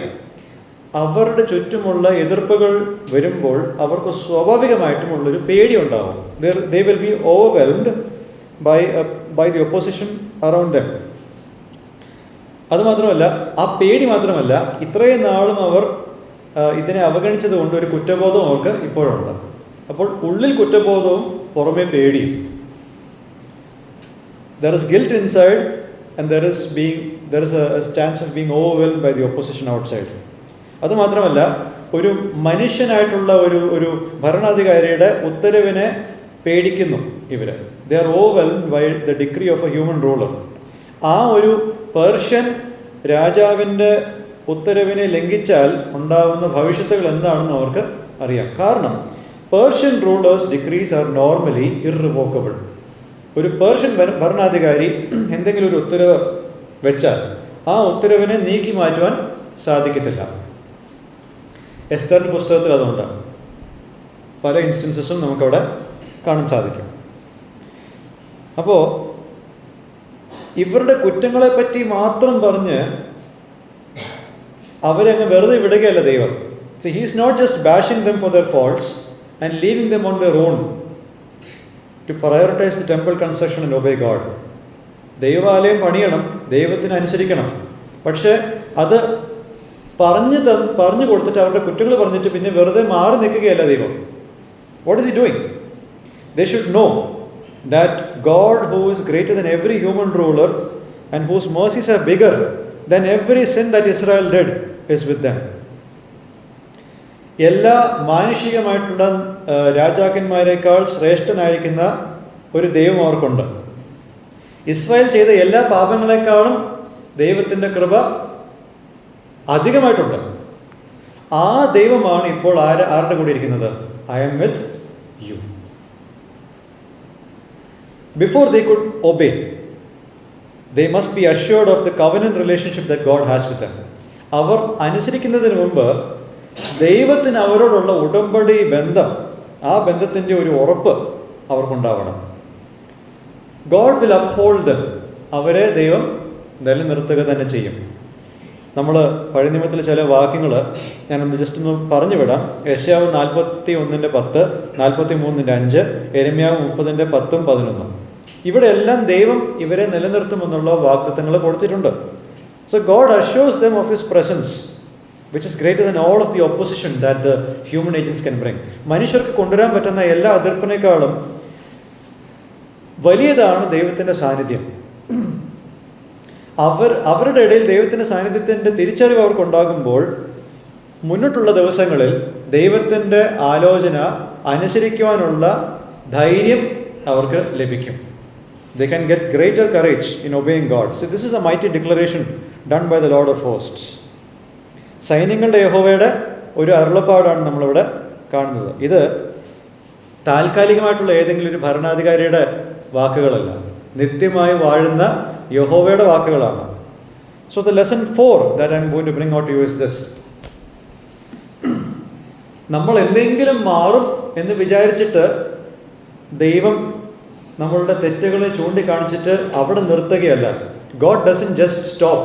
അവരുടെ ചുറ്റുമുള്ള എതിർപ്പുകൾ വരുമ്പോൾ അവർക്ക് സ്വാഭാവികമായിട്ടും ഉള്ളൊരു പേടി ഉണ്ടാവും. They will be overwhelmed by the opposition around them. അതുമാത്രമല്ല, ആ പേടി മാത്രമല്ല, ഇത്രയും നാളും അവർ ഇതിനെ അവഗണിച്ചത് കൊണ്ട് ഒരു കുറ്റബോധവും അവർക്ക് ഇപ്പോഴുണ്ട്. അപ്പോൾ ഉള്ളിൽ കുറ്റബോധവും പുറമേ പേടിയും. There is guilt inside and there is a chance of being overwhelmed by the opposition outside. അതുമാത്രമല്ല, ഒരു മനുഷ്യനായിട്ടുള്ള ഒരു ഭരണാധികാരിയുടെ ഉത്തരവിനെ പേടിക്കുന്നു ഇവർ. They are overwhelmed by the decree of a human ruler. ആ ഒരു പേർഷ്യൻ രാജാവിൻ്റെ ഉത്തരവിനെ ലംഘിച്ചാൽ ഉണ്ടാകുന്ന ഭവിഷ്യത്തുകൾ എന്താണെന്ന് അവർക്ക് അറിയാം. കാരണം Persian rulers decrees are normally irrevocable. ഒരു പേർഷ്യൻ ഭരണാധികാരി എന്തെങ്കിലും ഒരു ഉത്തരവ് വെച്ചാൽ ആ ഉത്തരവിനെ നീക്കി മാറ്റുവാൻ സാധിക്കത്തില്ല. എസ്തറിൻ്റെ പുസ്തകത്തിൽ അതുണ്ട്. പല ഇൻസ്റ്റൻസസും നമുക്കവിടെ കാണാൻ സാധിക്കും. അപ്പോൾ ഇവരുടെ കുറ്റങ്ങളെപ്പറ്റി മാത്രം പറഞ്ഞ് അവരെ അങ്ങ് വെറുതെ വിടുകയല്ല ദൈവം. See, he is not just bashing them for their faults and leaving them on their own to prioritize the temple construction and obey God. ദൈവാലയം പണിയണം, ദൈവത്തിന് അനുസരിക്കണം. പക്ഷേ അത് പറഞ്ഞു കൊടുത്തിട്ട് അവരുടെ കുറ്റങ്ങൾ പറഞ്ഞിട്ട് പിന്നെ വെറുതെ മാറി നിൽക്കുകയല്ല ദൈവം. What is he doing? They should know that God, who is greater than every human ruler and whose mercies are bigger than every sin that Israel did, is with them. എല്ലാ മാനുഷികമായിട്ടുള്ള രാജാക്കന്മാരെക്കാൾ ശ്രേഷ്ഠനായിരിക്കുന്ന ഒരു ദൈവം അവർക്കുണ്ട്. ഇസ്രായേൽ ചെയ്ത എല്ലാ പാപങ്ങളെക്കാളും ദൈവത്തിൻ്റെ കൃപ അധികമായിട്ടുണ്ട്. ആ ദൈവമാണ് ഇപ്പോൾ ആരുടെ കൂടെ ഇരിക്കുന്നത്? I am with you. Before they could obey, they must be assured of the covenant relationship that God has with them. അവർ അനുസരിക്കുന്നതിന് മുമ്പ് ദൈവത്തിന് അവരോടുള്ള ഉടമ്പടി ബന്ധം, ആ ബന്ധത്തിൻ്റെ ഒരു ഉറപ്പ് അവർക്കുണ്ടാവണം. God will uphold them. അവരെ ദൈവം നിലനിർത്തുക തന്നെ ചെയ്യും. നമ്മൾ പഴയ നിയമത്തിലെ ചില വാക്യങ്ങൾ ഞാനൊന്ന് ജസ്റ്റ് ഒന്ന് പറഞ്ഞു വിടാം. യെശയ്യാവ് 41:10, 43:5, യെരമ്യാവ് 30:10-11. ഇവിടെ എല്ലാം ദൈവം ഇവരെ നിലനിർത്തുമെന്നുള്ള വാഗ്ദത്തങ്ങൾ കൊടുത്തിട്ടുണ്ട്. So God assures them of His presence, which is greater than all of the opposition that the human agents can bring. മനുഷ്യർക്ക് കൊണ്ടുവരാൻ പറ്റുന്ന എല്ലാ എതിർപ്പിനേക്കാളും വലിയതാണ് ദൈവത്തിൻ്റെ സാന്നിധ്യം. അവരുടെ ഇടയിൽ ദൈവത്തിൻ്റെ സാന്നിധ്യത്തിൻ്റെ തിരിച്ചറിവ് അവർക്കുണ്ടാകുമ്പോൾ മുന്നോട്ടുള്ള ദിവസങ്ങളിൽ ദൈവത്തിൻ്റെ ആലോചന അനുസരിക്കുവാനുള്ള ധൈര്യം അവർക്ക് ലഭിക്കും. They can get greater courage in obeying God. So this is a mighty declaration done by the Lord of hosts. സൈന്യങ്ങളുടെ യഹോവയുടെ ഒരു അരുളപ്പാടാണ് നമ്മളിവിടെ കാണുന്നത്. ഇത് താൽക്കാലികമായിട്ടുള്ള ഏതെങ്കിലും ഒരു ഭരണാധികാരിയുടെ വാക്കുകളല്ല, നിത്യമായി വാഴുന്ന യഹോവയുടെ വാക്കുകളാണ്. So the lesson 4 that I am going to bring out to you is this. നമ്മൾ എന്തെങ്കിലും മാറും എന്ന് വിചാരിച്ചിട്ട് ദൈവം നമ്മളുടെ തെറ്റുകളെ ചൂണ്ടിക്കാണിച്ചിട്ട് അവിടെ നിർത്തുകയല്ല. God doesn't just stop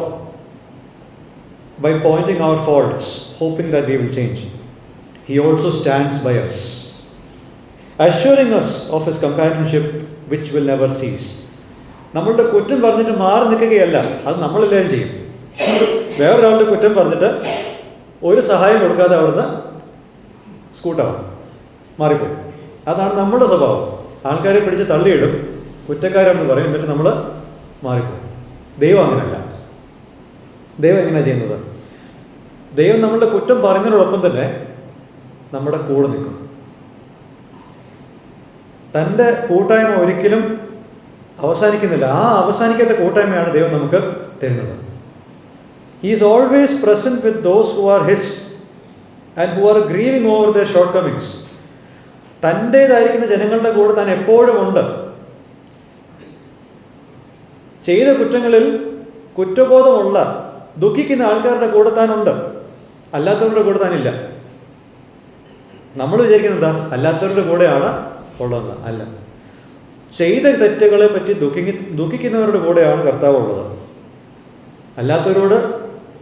by pointing our faults, hoping that we will change. He also stands by us, assuring us of His companionship which will never cease. നമ്മളുടെ കുറ്റം പറഞ്ഞിട്ട് മാറി നിൽക്കുകയല്ല, അത് നമ്മളെല്ലാവരും ചെയ്യും. വേറൊരാളുടെ കുറ്റം പറഞ്ഞിട്ട് ഒരു സഹായം കൊടുക്കാതെ അവിടുന്ന് സ്കൂട്ടാവും, മാറിപ്പോകും. അതാണ് നമ്മുടെ സ്വഭാവം. ആൾക്കാരെ പിടിച്ച് തള്ളിയിടും, കുറ്റക്കാരാണെന്ന് പറയും, എന്നിട്ട് നമ്മൾ മാറിപ്പോകും. ദൈവം അങ്ങനെയല്ല. ദൈവം എങ്ങനെയാണ് ചെയ്യുന്നത്? ദൈവം നമ്മളുടെ കുറ്റം പറയുന്നതിനോടൊപ്പം തന്നെ നമ്മുടെ കൂടെ നിൽക്കും. തൻ്റെ കൂട്ടായ്മ ഒരിക്കലും അവസാനിക്കുന്നില്ല. ആ അവസാനിക്കാത്ത കൂട്ടായ്മയാണ് ദൈവം നമുക്ക് തരുന്നത്. He is always present with those who are His and who are grieving over their shortcomings. തൻ്റേതായിരിക്കുന്ന ജനങ്ങളുടെ കൂടെ താൻ എപ്പോഴും ഉണ്ട്. ചെയ്ത കുറ്റങ്ങളിൽ കുറ്റബോധമുള്ള ദുഃഖിക്കുന്ന ആൾക്കാരുടെ കൂടെ താനുണ്ട്, അല്ലാത്തവരുടെ കൂടെ താനില്ല. നമ്മൾ വിചാരിക്കുന്നത് അല്ലാത്തവരുടെ കൂടെയാണ് ഉള്ളതെന്ന്. അല്ല, ചെയ്ത തെറ്റുകളെ പറ്റി ദുഃഖിക്കുന്നവരുടെ കൂടെയാണ് കർത്താവ് ഉള്ളത്. അല്ലാത്തവരോട്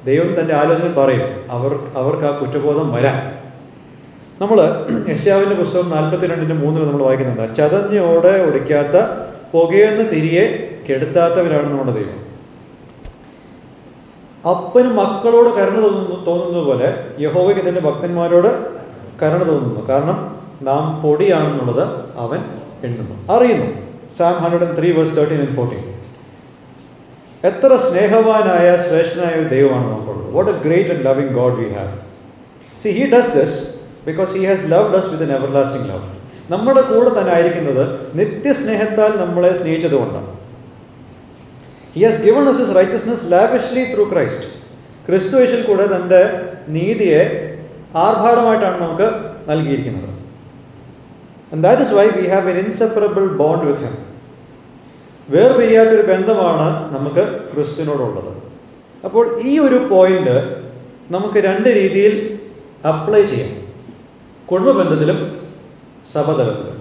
ദൈവം തൻ്റെ ആലോചന പറയും, അവർക്ക് ആ കുറ്റബോധം വരാൻ. നമ്മൾ യെശയ്യാവിൻ്റെ പുസ്തകം 42:3 നമ്മൾ വായിക്കുന്നുണ്ട്. ചതഞ്ഞോടെ ഒടിക്കാത്ത പുകയെന്ന് തിരിയെ കെടുത്താത്തവരാണ് നമ്മുടെ ദൈവം. അപ്പന് മക്കളോട് കരുണ തോന്നുന്നത് പോലെ യഹോവയ്ക്ക് തൻ്റെ ഭക്തന്മാരോട് കരുണ തോന്നുന്നു. കാരണം നാം പൊടിയാണെന്നുള്ളത് അവൻ എണ്ണുന്നു, അറിയുന്നു. Psalm 103:13-14. എത്ര സ്നേഹവാനായ ശ്രേഷ്ഠനായ ഒരു ദൈവമാണ് നമുക്കുള്ളത്. What a great and loving God we have. See, He does this because He has loved us with an everlasting love. നമ്മുടെ കൂടെ തന്നെ ആയിരിക്കുന്നത് നിത്യസ്നേഹത്താൽ നമ്മളെ സ്നേഹിച്ചതുകൊണ്ടാണ്. He has given us His righteousness lavishly through Christ. ക്രിസ്തുയേശുവിൽ കൂടെ തൻ്റെ നീതിയെ ആർഭാടമായിട്ടാണ് നമുക്ക് നൽകിയിരിക്കുന്നത്. And that is why we have an inseparable bond with Him. വേർപിരിയാത്തൊരു ബന്ധമാണ് നമുക്ക് ക്രിസ്തുവിനോടുള്ളത്. അപ്പോൾ ഈ ഒരു പോയിന്റ് നമുക്ക് രണ്ട് രീതിയിൽ അപ്ലൈ ചെയ്യാം, കുടുംബ ബന്ധത്തിലും സഭതലത്തിലും.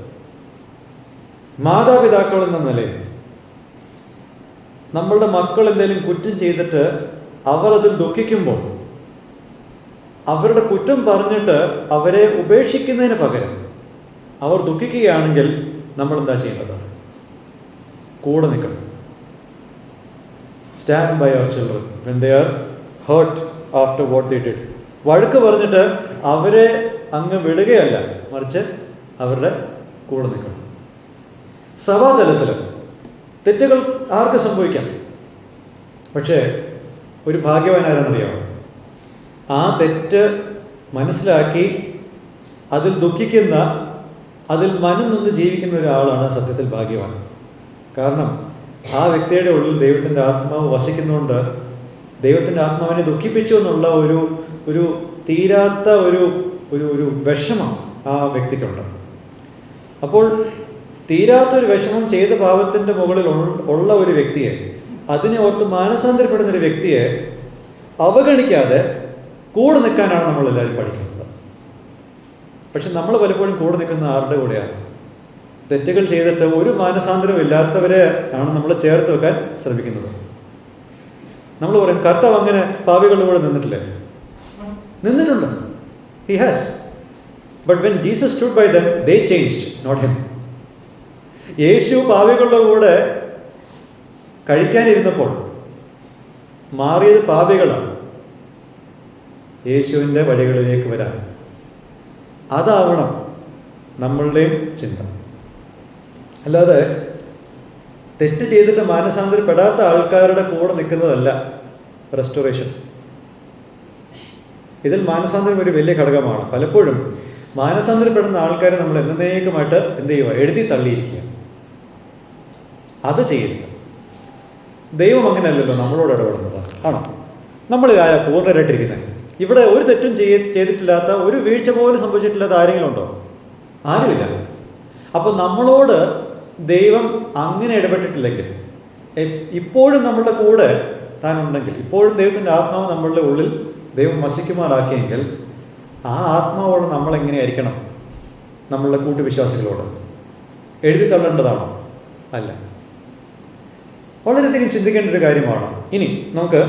മാതാപിതാക്കൾ എന്ന നിലയിൽ നമ്മളുടെ മക്കൾ എന്തെങ്കിലും കുറ്റം ചെയ്തിട്ട് അവർ അതിൽ ദുഃഖിക്കുമ്പോൾ അവരുടെ കുറ്റം പറഞ്ഞിട്ട് അവരെ ഉപേക്ഷിക്കുന്നതിന് പകരം അവർ ദുഃഖിക്കുകയാണെങ്കിൽ നമ്മൾ എന്താ ചെയ്യേണ്ടത്? കൂടെ നിൽക്കണം. Stand by our children when they are hurt after what they did. വഴക്ക് പറഞ്ഞിട്ട് അവരെ അങ്ങ് വിടുകയല്ല, മറിച്ച് അവരുടെ കൂടെ നിൽക്കണം. സഭാതലത്തിൽ തെറ്റുകൾ ആർക്ക് സംഭവിക്കാം, പക്ഷേ ഒരു ഭാഗ്യവാനാരെന്നറിയാമോ? ആ തെറ്റ് മനസ്സിലാക്കി അതിൽ ദുഃഖിക്കുന്ന, അതിൽ മനം നിന്ന് ജീവിക്കുന്ന ഒരാളാണ് സത്യത്തിൽ ഭാഗ്യവാൻ. കാരണം ആ വ്യക്തിയുടെ ഉള്ളിൽ ദൈവത്തിൻ്റെ ആത്മാവ് വസിക്കുന്നതുകൊണ്ട് ദൈവത്തിൻ്റെ ആത്മാവിനെ ദുഃഖിപ്പിച്ചു എന്നുള്ള ഒരു തീരാത്ത ഒരു വിഷമം ആ വ്യക്തിക്കുണ്ട്. അപ്പോൾ തീരാത്തൊരു വിഷമം ചെയ്ത പാപത്തിൻ്റെ മുകളിൽ ഉള്ള ഒരു വ്യക്തിയെ, അതിനെ ഓർത്ത് മാനസാന്തരപ്പെടുന്നൊരു വ്യക്തിയെ അവഗണിക്കാതെ കൂടെ നിൽക്കാനാണ് നമ്മളെല്ലാവരും പഠിക്കുന്നത്. പക്ഷെ നമ്മൾ പലപ്പോഴും കൂടെ നിൽക്കുന്ന ആരുടെ കൂടെയാണ്? തെറ്റുകൾ ചെയ്തിട്ട് ഒരു മാനസാന്തരവും ഇല്ലാത്തവരെ ആണ് നമ്മൾ ചേർത്ത് വെക്കാൻ ശ്രമിക്കുന്നത്. നമ്മൾ പറയും കർത്താവ് അങ്ങനെ പാപികളുടെ കൂടെ നിന്നിട്ടില്ലേ? നിന്നിട്ടുണ്ട്. He has. But when Jesus stood by them, they changed, not him. യേശു പാപികളുടെ കൂടെ കഴിക്കാനിരുന്നപ്പോൾ മാറിയത് പാപികളാണ്. യേശുവിൻ്റെ വഴികളിലേക്ക് വരാൻ അതാവണം നമ്മളുടെയും ചിന്ത. അല്ലാതെ തെറ്റ് ചെയ്തിട്ട് മാനസാന്തരപ്പെടാത്ത ആൾക്കാരുടെ കൂടെ നിൽക്കുന്നതല്ല റെസ്റ്റോറേഷൻ. ഇതിൽ മാനസാന്തരം ഒരു വലിയ ഘടകമാണ്. പലപ്പോഴും മാനസാന്തരപ്പെടുന്ന ആൾക്കാരെ നമ്മൾ എന്നേക്കുമായിട്ട് എന്ത് ചെയ്യുക? എഴുതി തള്ളിയിരിക്കുക. അത് ചെയ്യരുത്. ദൈവം അങ്ങനെയല്ലല്ലോ നമ്മളോട് ഇടപെടുന്നത്, ആണോ? നമ്മളിൽ ആരാ പൂർണ്ണരായിട്ടിരിക്കുന്നത്? ഇവിടെ ഒരു തെറ്റും ചെയ്തിട്ടില്ലാത്ത, ഒരു വീഴ്ച പോലും സംഭവിച്ചിട്ടില്ലാത്ത ആരെങ്കിലും ഉണ്ടോ? ആരുമില്ല. അപ്പോൾ നമ്മളോട് ദൈവം അങ്ങനെ ഇടപെട്ടിട്ടില്ലെങ്കിൽ, ഇപ്പോഴും നമ്മളുടെ കൂടെ താനുണ്ടെങ്കിൽ, ഇപ്പോഴും ദൈവത്തിൻ്റെ ആത്മാവ് നമ്മളുടെ ഉള്ളിൽ ദൈവം വസിക്കുമാറാക്കിയെങ്കിൽ, ആ ആത്മാവോട് നമ്മളെങ്ങനെയായിരിക്കണം? നമ്മളുടെ കൂട്ടുവിശ്വാസികളോട് എഴുതി തള്ളേണ്ടതാണോ? അല്ല. വളരെയധികം ചിന്തിക്കേണ്ട ഒരു കാര്യമാണ്. ഇനി നമുക്ക്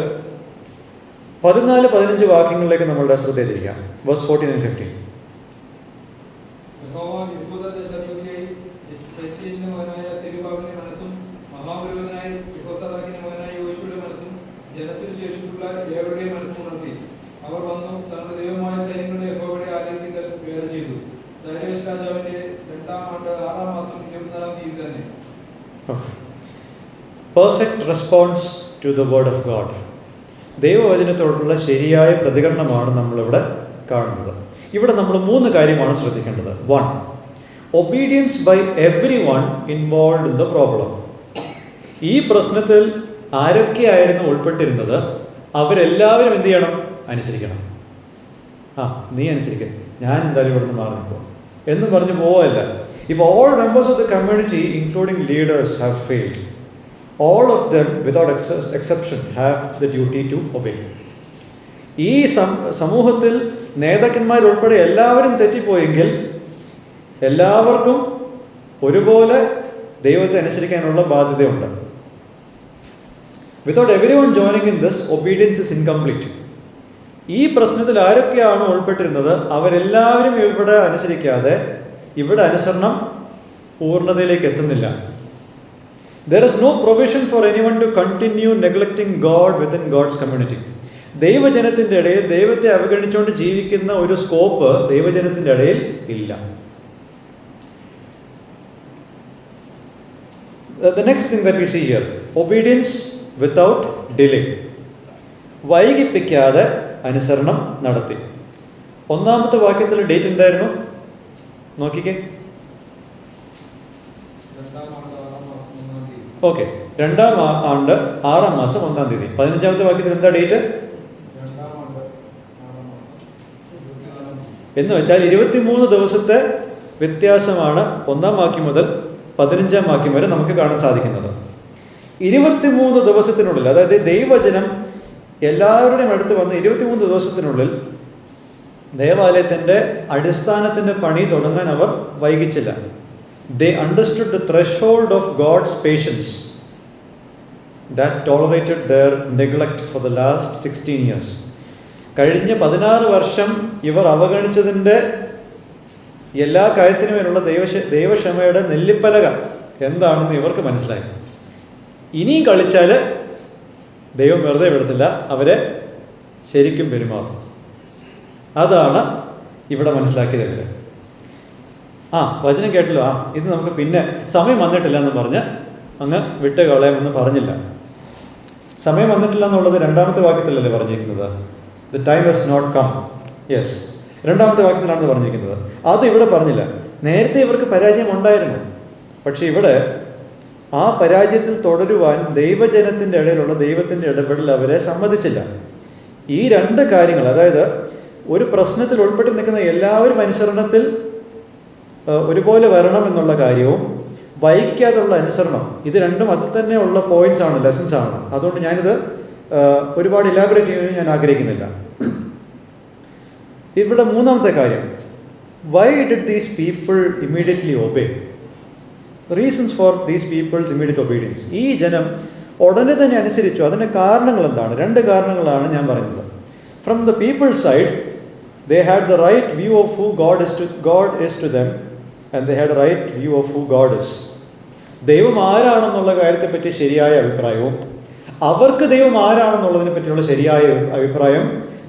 14-15 വാക്യങ്ങളിലേക്ക് നമ്മളുടെ ശ്രദ്ധ തിരിക്കാം. Verse 14 and 15. ജനത്തിനു ശേഷിപ്പുള്ള ഏവരുടെയും മനസ്സുണർത്തി അവർ വന്നു തങ്ങളുടെ ദൈവമായ സൈന്യങ്ങളുടെ യഹോവയുടെ ആലയത്തിൽ വേല ചെയ്തു. ദാരിയോസ് രാജാവിന്റെ 2-ാം ആണ്ട് 6-ാം മാസം 24-ാം തീയതി തന്നെ. Perfect response to the word of God. ദൈവവചനത്തോടുള്ള ശരിയായ പ്രതികരണമാണ് നമ്മളിവിടെ കാണുന്നത്. ഇവിടെ നമ്മൾ 3 കാര്യമാണ് ശ്രദ്ധിക്കേണ്ടത്. 1. Obedience by everyone involve in the problem. ഈ പ്രശ്നത്തിൽ ആരൊക്കെയായിരുന്നു ഉൾപ്പെട്ടിരുന്നത്, അവരെല്ലാവരും എന്ത് ചെയ്യണം? അനുസരിക്കണം. നീ അനുസരിക്കുക, ഞാൻ എന്തായാലും ഇവിടെ നിന്ന് മാറി നിൽക്കുക എന്ന് പറഞ്ഞ് പോവല്ല. If all members of the community including leaders have failed, all of them without exception have the duty to obey. ഈ സമൂഹത്തിൽ നേതാക്കന്മാരുൾപ്പെടെ എല്ലാവരും തെറ്റിപ്പോയെങ്കിൽ എല്ലാവർക്കും ഒരുപോലെ ദൈവത്തെ അനുസരിക്കാനുള്ള ബാധ്യതയുണ്ട്. Without everyone joining in this, obedience is incomplete. ഈ പ്രശ്നത്തിൽ ആരൊക്കെയാണ് ഉൾപ്പെട്ടിരുന്നത്, അവരെല്ലാവരും ഇവിടെ അനുസരിക്കാതെ ഇവിടെ അനുസരണം പൂർണ്ണതയിലേക്ക് എത്തുന്നില്ല. There is no provision for anyone to continue neglecting God within God's community. ദൈവജനത്തിൻ്റെ ഇടയിൽ ദൈവത്തെ അവഗണിച്ചുകൊണ്ട് ജീവിക്കുന്ന ഒരു സ്കോപ്പ് ദൈവജനത്തിൻ്റെ ഇടയിൽ ഇല്ല. The next thing that we see here, obedience without delay. വൈകിപ്പിക്കാതെ അനുസരണം നടത്തി. 1-ാമത്തെ വാക്യത്തിൽ ഡേറ്റ് എന്തായിരുന്നു? നോക്കിക്കേ. ഓക്കെ, 2-ാം ആണ്ട് 6-ാം മാസം 1-ാം തീയതി. 15-ാമത്തെ വാക്യത്തിൽ എന്താ ഡേറ്റ് എന്ന് വെച്ചാൽ 23 ദിവസത്തെ വ്യത്യാസമാണ് 1-ാം വാക്യം മുതൽ 15-ാം വാക്യം വരെ നമുക്ക് കാണാൻ സാധിക്കുന്നത്. 23 ദിവസത്തിനുള്ളിൽ, അതായത് ദൈവജനം എല്ലാവരുടെയും അടുത്ത് വന്ന് 23 ദിവസത്തിനുള്ളിൽ ദേവാലയത്തിൻ്റെ അടിസ്ഥാനത്തിൻ്റെ പണി തുടങ്ങാൻ അവർ വൈകിച്ചില്ല. They understood the threshold of God's patience that tolerated their neglect for the last 16 years. കഴിഞ്ഞ 16 വർഷം ഇവർ അവഗണിച്ചതിൻ്റെ എല്ലാ കാര്യത്തിനുമേലുള്ള ദൈവക്ഷമയുടെ നെല്ലിപ്പലക എന്താണെന്ന് ഇവർക്ക് മനസ്സിലായി. ഇനിയും കളിച്ചാൽ ദൈവം വെറുതെ വിടത്തില്ല, അവരെ ശരിക്കും പെരുമാറും. അതാണ് ഇവിടെ മനസ്സിലാക്കിയത്. വചനം കേട്ടല്ലോ, ഇത് നമുക്ക് പിന്നെ സമയം വന്നിട്ടില്ല എന്ന് പറഞ്ഞ് അങ്ങ് വിട്ട് കളയാമെന്ന് പറഞ്ഞില്ല. സമയം വന്നിട്ടില്ല എന്നുള്ളത് 2-ാമത്തെ വാക്യത്തിലല്ലേ പറഞ്ഞിരിക്കുന്നത്? The time has not come. Yes, 2-ാമത്തെ വാക്യത്തിലാണ് പറഞ്ഞിരിക്കുന്നത്. അത് ഇവിടെ പറഞ്ഞില്ല. നേരത്തെ ഇവർക്ക് പരാജയം ഉണ്ടായിരുന്നു, പക്ഷെ ഇവിടെ ആ പരാജയത്തിൽ തുടരുവാൻ ദൈവജനത്തിൻ്റെ ഇടയിലുള്ള ദൈവത്തിൻ്റെ ഇടപെടൽ അവരെ സമ്മതിച്ചില്ല. ഈ 2 കാര്യങ്ങൾ, അതായത് ഒരു പ്രശ്നത്തിൽ ഉൾപ്പെട്ട് നിൽക്കുന്ന എല്ലാവരും അനുസരണത്തിൽ ഒരുപോലെ വരണം എന്നുള്ള കാര്യവും വൈകിക്കാതുള്ള അനുസരണം, ഇത് രണ്ടും അതിൽ തന്നെ ഉള്ള പോയിന്റ്സ് ആണ്, ലെസൺസ് ആണ്. അതുകൊണ്ട് ഞാനിത് ഒരുപാട് ഇലാബറേറ്റ് ചെയ്യാൻ ഞാൻ ആഗ്രഹിക്കുന്നില്ല. ഇവിടെ 3-ാമത്തെ കാര്യം, why did these people immediately obey? Reasons for these people's immediate obedience. ഈ ജനം ഉടനെ തന്നെ അനുസരിച്ചു. അതിൻ്റെ കാരണങ്ങൾ എന്താണ്? 2 കാരണങ്ങളാണ് ഞാൻ പറയുന്നത്. From the people side, they had the right view of who God is to them, and they had a right view of who God is. ദൈവം ആരാണെന്നുള്ള കാര്യത്തെപ്പറ്റി ശരിയായ അഭിപ്രായവും അവർക്ക് ദൈവം ആരാണെന്നുള്ളതിനെ പറ്റിയുള്ള ശരിയായ അഭിപ്രായം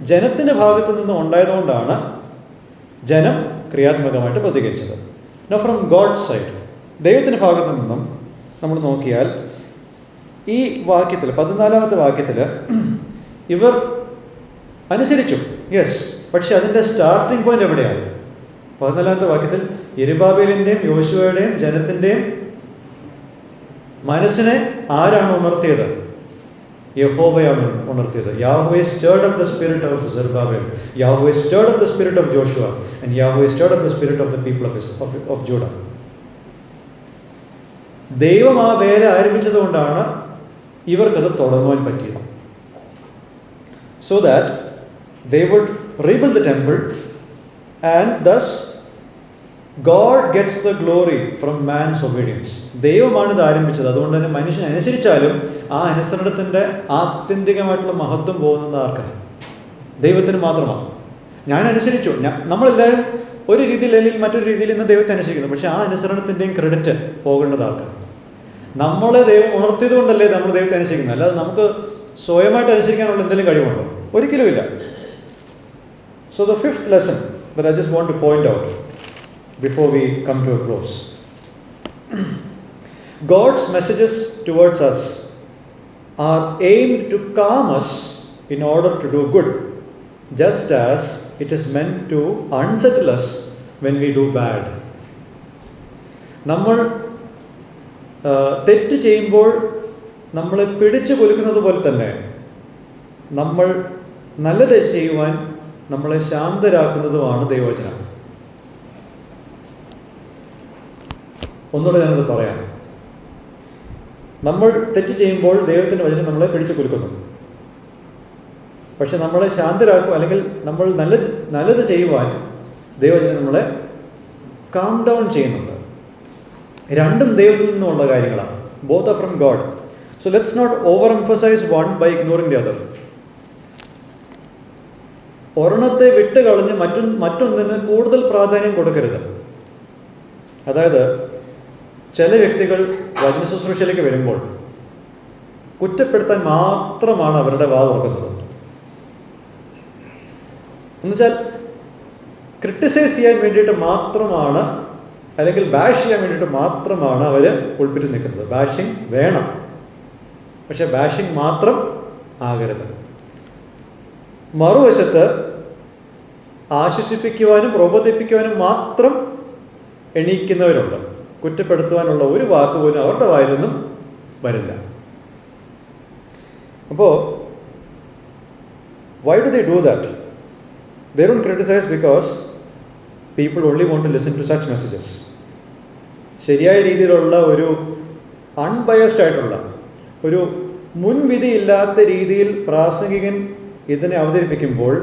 ജനത്തിൻ്റെ ഭാഗത്തു നിന്നും ഉണ്ടായതുകൊണ്ടാണ് ജനം ക്രിയാത്മകമായിട്ട് പ്രതികരിച്ചത്. Now from God's side, ദൈവത്തിൻ്റെ ഭാഗത്തു നിന്നും നമ്മൾ നോക്കിയാൽ ഈ വാക്യത്തിൽ 14-ാമത്തെ വാക്യത്തിൽ ഇവർ അനുസരിച്ചു, യെസ്. പക്ഷെ അതിൻ്റെ സ്റ്റാർട്ടിംഗ് പോയിന്റ് എവിടെയാണ്? 14-ാമത്തെ വാക്യത്തിൽ യെരുബ്ബാബേലിൻ്റെയും യോശുവയുടെയും ജനത്തിൻ്റെയും മനസ്സിനെ ആരാണ് ഉണർത്തിയത്? യഹോവയാണ് ഉണർത്തിയത്. Yahweh stirred up the spirit of Zerubbabel. Yahweh stirred up the spirit of Joshua. And Yahweh stirred up the spirit of the people of Judah. ദൈവം ആ വേല ആരംഭിച്ചത് കൊണ്ടാണ് ഇവർക്കത് തുടങ്ങുവാൻ പറ്റിയത്. So that they would rebuild the temple and thus God gets the glory from man's obedience. ദൈവമാണ് ഇത് ആരംഭിച്ചത്. അതുകൊണ്ട് തന്നെ മനുഷ്യൻ അനുസരിച്ചാലും ആ അനുസരണത്തിൻ്റെ ആത്യന്തികമായിട്ടുള്ള മഹത്വം പോകുന്നത് ആർക്കാണ്? ദൈവത്തിന് മാത്രമാണ്. ഞാൻ അനുസരിച്ചു, നമ്മളെല്ലാവരും ഒരു രീതിയിൽ അല്ലെങ്കിൽ മറ്റൊരു രീതിയിൽ ഇന്ന് ദൈവത്തെ അനുസരിക്കുന്നു. പക്ഷേ ആ അനുസരണത്തിൻ്റെയും ക്രെഡിറ്റ് പോകേണ്ടത് ആർക്കാണ്? നമ്മളെ ദൈവം ഉണർത്തിയത് കൊണ്ടല്ലേ നമ്മൾ ദൈവത്തെ അനുസരിക്കുന്നത്. അല്ലാതെ നമുക്ക് സ്വയമായിട്ട് അനുസരിക്കാനുള്ള എന്തെങ്കിലും കഴിവുണ്ടോ? ഒരിക്കലുമില്ല. So the fifth lesson that I just want to point out before we come to a close. God's messages towards us are aimed to calm us in order to do good, just as it is meant to unsettle us when we do bad. നമ്മൾ തെറ്റ് ചെയ്യുമ്പോൾ നമ്മളെ പിടിച്ചു കൊലുക്കുന്നത് പോലെ തന്നെ നമ്മൾ നല്ലത് ചെയ്യുവാൻ നമ്മളെ ശാന്തരാക്കുന്നതുമാണ് ദൈവവചനം. ഒന്നുകൂടെ ഞാനത് പറയാം. നമ്മൾ തെറ്റ് ചെയ്യുമ്പോൾ ദൈവത്തിൻ്റെ വചനം നമ്മളെ പിടിച്ചു കുലുക്കുന്നു. പക്ഷെ നമ്മളെ ശാന്തരാക്കും, അല്ലെങ്കിൽ നമ്മൾ നല്ലത് ചെയ്യുവാൻ ദൈവവചനം നമ്മളെ കാം ഡൗൺ ചെയ്യുന്നുണ്ട്. രണ്ടും ദൈവത്തിൽ നിന്നുമുള്ള കാര്യങ്ങളാണ്. Both are from God. So let's not over emphasize one by ignoring the other. ഒരെണ്ണത്തെ വിട്ട് കളഞ്ഞ് മറ്റൊന്നിന് കൂടുതൽ പ്രാധാന്യം കൊടുക്കരുത്. അതായത് ചില വ്യക്തികൾ വചന ശുശ്രൂഷയിലേക്ക് വരുമ്പോൾ കുറ്റപ്പെടുത്താൻ മാത്രമാണ് അവരുടെ വാ തുറക്കുന്നത്. എന്നുവെച്ചാൽ ക്രിട്ടിസൈസ് ചെയ്യാൻ വേണ്ടിയിട്ട് മാത്രമാണ്, അല്ലെങ്കിൽ ബാഷ് ചെയ്യാൻ വേണ്ടിയിട്ട് മാത്രമാണ് അവർ ഉൾപ്പെട്ട് നിൽക്കുന്നത്. ബാഷിങ് വേണം, പക്ഷെ ബാഷിങ് മാത്രം ആകരുത്. മറുവശത്ത് ആശ്വസിപ്പിക്കുവാനും പ്രബോധിപ്പിക്കുവാനും മാത്രം എണീക്കുന്നവരുണ്ട്. കുറ്റപ്പെടുത്തുവാനുള്ള ഒരു വാക്ക് പോലും അവരുടെ വായിൽ നിന്നും വരില്ല. അപ്പോൾ why do they do that? They don't criticize because people only want to listen to such messages. ശരിയായ രീതിയിലുള്ള ഒരു അൺബയസ്ഡ് ആയിട്ടുള്ള ഒരു മുൻവിധിയില്ലാത്ത രീതിയിൽ പ്രാസംഗികൻ ഇതിനെ അവതരിപ്പിക്കുമ്പോൾ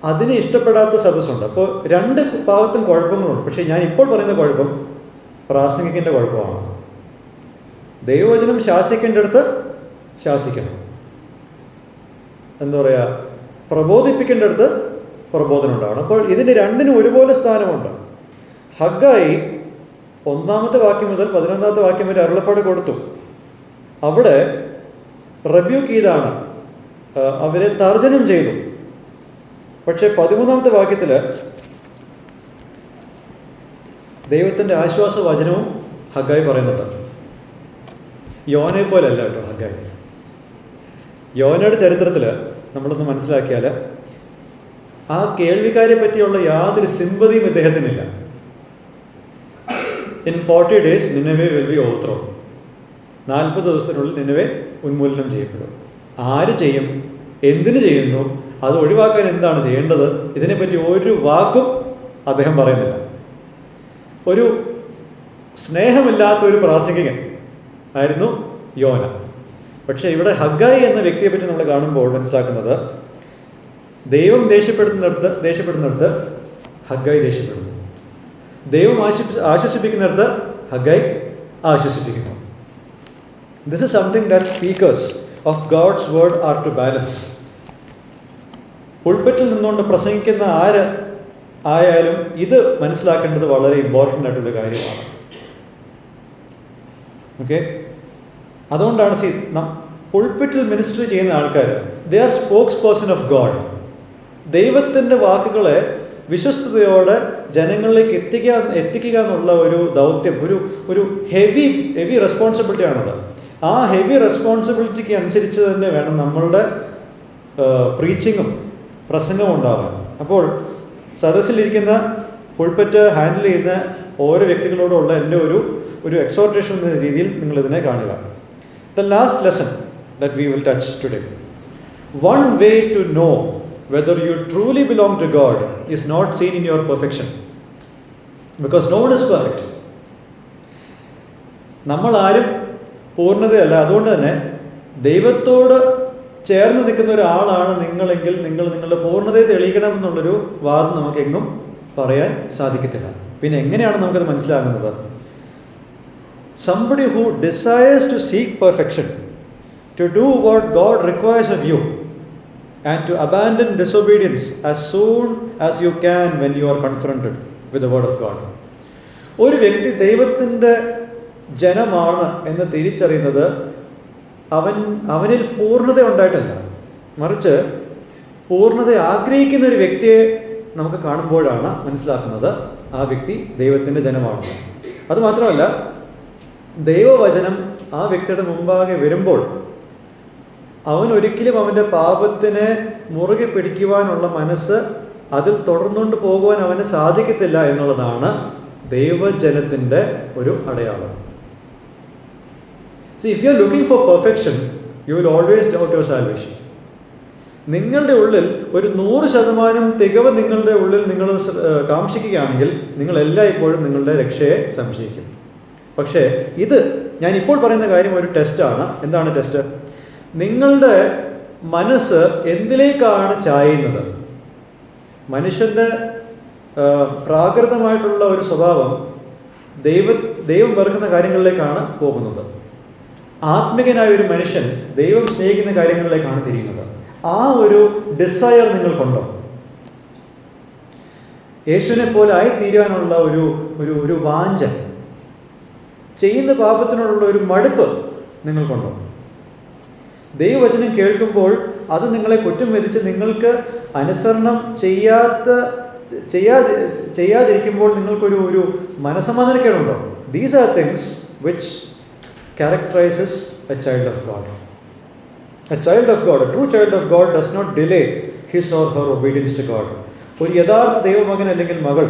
അതിനെ ഇഷ്ടപ്പെടാത്ത സദസ്സുണ്ട്. അപ്പോൾ രണ്ട് ഭാഗത്തും കുഴപ്പങ്ങളുണ്ട്. പക്ഷേ ഞാൻ ഇപ്പോൾ പറയുന്ന കുഴപ്പം പ്രാസംഗികൻ്റെ കുഴപ്പമാണ്. ദൈവവചനം ശാസിക്കേണ്ടടുത്ത് ശാസിക്കണം, എന്താ പറയുക, പ്രബോധിപ്പിക്കേണ്ടടുത്ത് പ്രബോധനം ഉണ്ടാവണം. അപ്പോൾ ഇതിന് രണ്ടിനും ഒരുപോലെ സ്ഥാനമുണ്ട്. ഹഗ്ഗായി 1-ാമത്തെ വാക്യം മുതൽ 11-ാമത്തെ വാക്യം വരെ അരുളപ്പാട് കൊടുത്തു. അവിടെ റെബ്യൂക്ക് ചെയ്താണ്, അവരെ തർജ്ജനം ചെയ്തു. പക്ഷെ 13-ാമത്തെ വാക്യത്തിൽ ദൈവത്തിൻ്റെ ആശ്വാസ വചനവും ഹഗ്ഗായി പറയുന്നുണ്ട്. യോനയെ പോലെയല്ല കേട്ടോ ഹഗ്ഗായി. യോനയുടെ ചരിത്രത്തിൽ നമ്മളൊന്ന് മനസ്സിലാക്കിയാൽ ആ കേൾവിക്കാരെ പറ്റിയുള്ള യാതൊരു സിമ്പതിയും ഇദ്ദേഹത്തിനില്ല. In 40 days Nineveh will be overthrown. 40 ദിവസത്തിനുള്ളിൽ നിനവേ ഉന്മൂലനം ചെയ്യപ്പെടും. ആര് ചെയ്യും, എന്തിനു ചെയ്യുന്നു, അത് ഒഴിവാക്കാൻ എന്താണ് ചെയ്യേണ്ടത്, ഇതിനെപ്പറ്റി ഒരു വാക്കും അദ്ദേഹം പറയുന്നില്ല. ഒരു സ്നേഹമില്ലാത്ത ഒരു പ്രാസംഗികൻ ആയിരുന്നു യോന. പക്ഷേ ഇവിടെ ഹഗ്ഗായി എന്ന വ്യക്തിയെപ്പറ്റി നമ്മൾ കാണുമ്പോൾ മനസ്സിലാക്കുന്നത്, ദൈവം ദേഷ്യപ്പെടുന്നിടത്ത് ഹഗ്ഗായി ദേഷ്യപ്പെടുന്നു. ദൈവം ആശ്വസിപ്പിക്കുന്നിടത്ത് ഹഗ്ഗായി ആശ്വസിപ്പിക്കുന്നു. This is something that speakers of God's word are to balance. പുൾപിറ്റിൽ നിന്നുകൊണ്ട് പ്രസംഗിക്കുന്ന ആര് ആയാലും ഇത് മനസ്സിലാക്കേണ്ടത് വളരെ ഇമ്പോർട്ടൻ്റ് ആയിട്ടുള്ള കാര്യമാണ്. ഓക്കെ, അതുകൊണ്ടാണ് പുൾപിറ്റിൽ മിനിസ്റ്ററി ചെയ്യുന്ന ആൾക്കാർ, they are spokes person of God. ദൈവത്തിൻ്റെ വാക്കുകളെ വിശ്വസ്തയോടെ ജനങ്ങളിലേക്ക് എത്തിക്കുക എന്നുള്ള ഒരു ദൗത്യം, ഒരു ഹെവി റെസ്പോൺസിബിലിറ്റി ആണത്. ആ ഹെവി റെസ്പോൺസിബിലിറ്റിക്ക് അനുസരിച്ച് തന്നെ വേണം നമ്മളുടെ പ്രീച്ചിങ്ങും പ്രസംഗവും ഉണ്ടാവാൻ. അപ്പോൾ സദസ്സിലിരിക്കുന്ന പുൾപറ്റ് ഹാൻഡിൽ ചെയ്യുന്ന ഓരോ വ്യക്തികളോടുള്ള എൻ്റെ ഒരു എക്സോർട്ടേഷൻ എന്ന രീതിയിൽ നിങ്ങളിതിനെ കാണുക. The last lesson that we will touch today. One way to know whether you truly belong to God is not seen in your perfection, because no one is perfect. നമ്മൾ ആരും പൂർണ്ണതയല്ല. അതുകൊണ്ട് തന്നെ ദൈവത്തോട് ചേർന്ന് നിൽക്കുന്ന ഒരാളാണ് നിങ്ങളെങ്കിൽ നിങ്ങൾ നിങ്ങളുടെ പൂർണ്ണതയെ തെളിയിക്കണമെന്നുള്ളൊരു വാദം നമുക്കെങ്ങും പറയാൻ സാധിക്കത്തില്ല. പിന്നെ എങ്ങനെയാണ് നമുക്കത് മനസ്സിലാകുന്നത്? Somebody who desires to seek perfection, to do what God requires of you, and to abandon disobedience as soon as you can when you are confronted with the word of God. ഒരു വ്യക്തി ദൈവത്തിൻ്റെ ജനമാണ് എന്ന് തിരിച്ചറിയുന്നത് അവനിൽ പൂർണ്ണത ഉണ്ടായിട്ടല്ല, മറിച്ച് പൂർണ്ണത ആഗ്രഹിക്കുന്ന ഒരു വ്യക്തിയെ നമുക്ക് കാണുമ്പോഴാണ് മനസ്സിലാക്കുന്നത് ആ വ്യക്തി ദൈവത്തിൻ്റെ ജനമാണെന്ന്. അതുമാത്രമല്ല, ദൈവവചനം ആ വ്യക്തിയുടെ മുമ്പാകെ വരുമ്പോൾ അവൻ ഒരിക്കലും അവൻ്റെ പാപത്തിനെ മുറുകെ പിടിക്കുവാനുള്ള മനസ്സ് അതിൽ തുടർന്നുകൊണ്ട് പോകുവാൻ അവന് സാധിക്കത്തില്ല എന്നുള്ളതാണ് ദൈവജനത്തിൻ്റെ ഒരു അടയാളം. See, if you are looking for perfection, you will always doubt your salvation. നിങ്ങളുടെ ഉള്ളിൽ ഒരു 100% തികവ് നിങ്ങളുടെ ഉള്ളിൽ നിങ്ങൾ കാംക്ഷിക്കുകയാണെങ്കിൽ നിങ്ങൾ എല്ലായ്പ്പോഴും നിങ്ങളുടെ രക്ഷയെ സംശയിക്കും. പക്ഷേ ഇത് ഞാൻ ഇപ്പോൾ പറയുന്ന കാര്യം ഒരു ടെസ്റ്റാണ്. എന്താണ് ടെസ്റ്റ്? നിങ്ങളുടെ മനസ്സ് എന്തിലേക്കാണ് ചായുന്നത്? മനുഷ്യൻ്റെ പ്രാകൃതമായിട്ടുള്ള ഒരു സ്വഭാവം ദൈവം വെറുക്കുന്ന കാര്യങ്ങളിലേക്കാണ് പോകുന്നത്. ആത്മികനായ ഒരു മനുഷ്യൻ ദൈവം സ്നേഹിക്കുന്ന കാര്യങ്ങളിലേക്കാണ് തിരിയുന്നത്. ആ ഒരു ഡിസയർ നിങ്ങൾക്കുണ്ടോ? യേശുവിനെ പോലെ ആയിത്തീരുവാനുള്ള ഒരു വാഞ്ച, ചെയ്യുന്ന പാപത്തിനോടുള്ള ഒരു മടുപ്പ് നിങ്ങൾക്കുണ്ടോ? ദൈവവചനം കേൾക്കുമ്പോൾ അത് നിങ്ങളെ കുറ്റം വിധിച്ച് നിങ്ങൾക്ക് അനുസരണം ചെയ്യാതിരിക്കുമ്പോൾ നിങ്ങൾക്കൊരു മനസ്സമാധാനക്കേടുണ്ടോ? These are things which characterizes a child of God. A child of God, a true child of God does not delay his or her obedience to God. ഒരു യഥാർത്ഥ ദൈവമകൻ അല്ലെങ്കിൽ മകൾ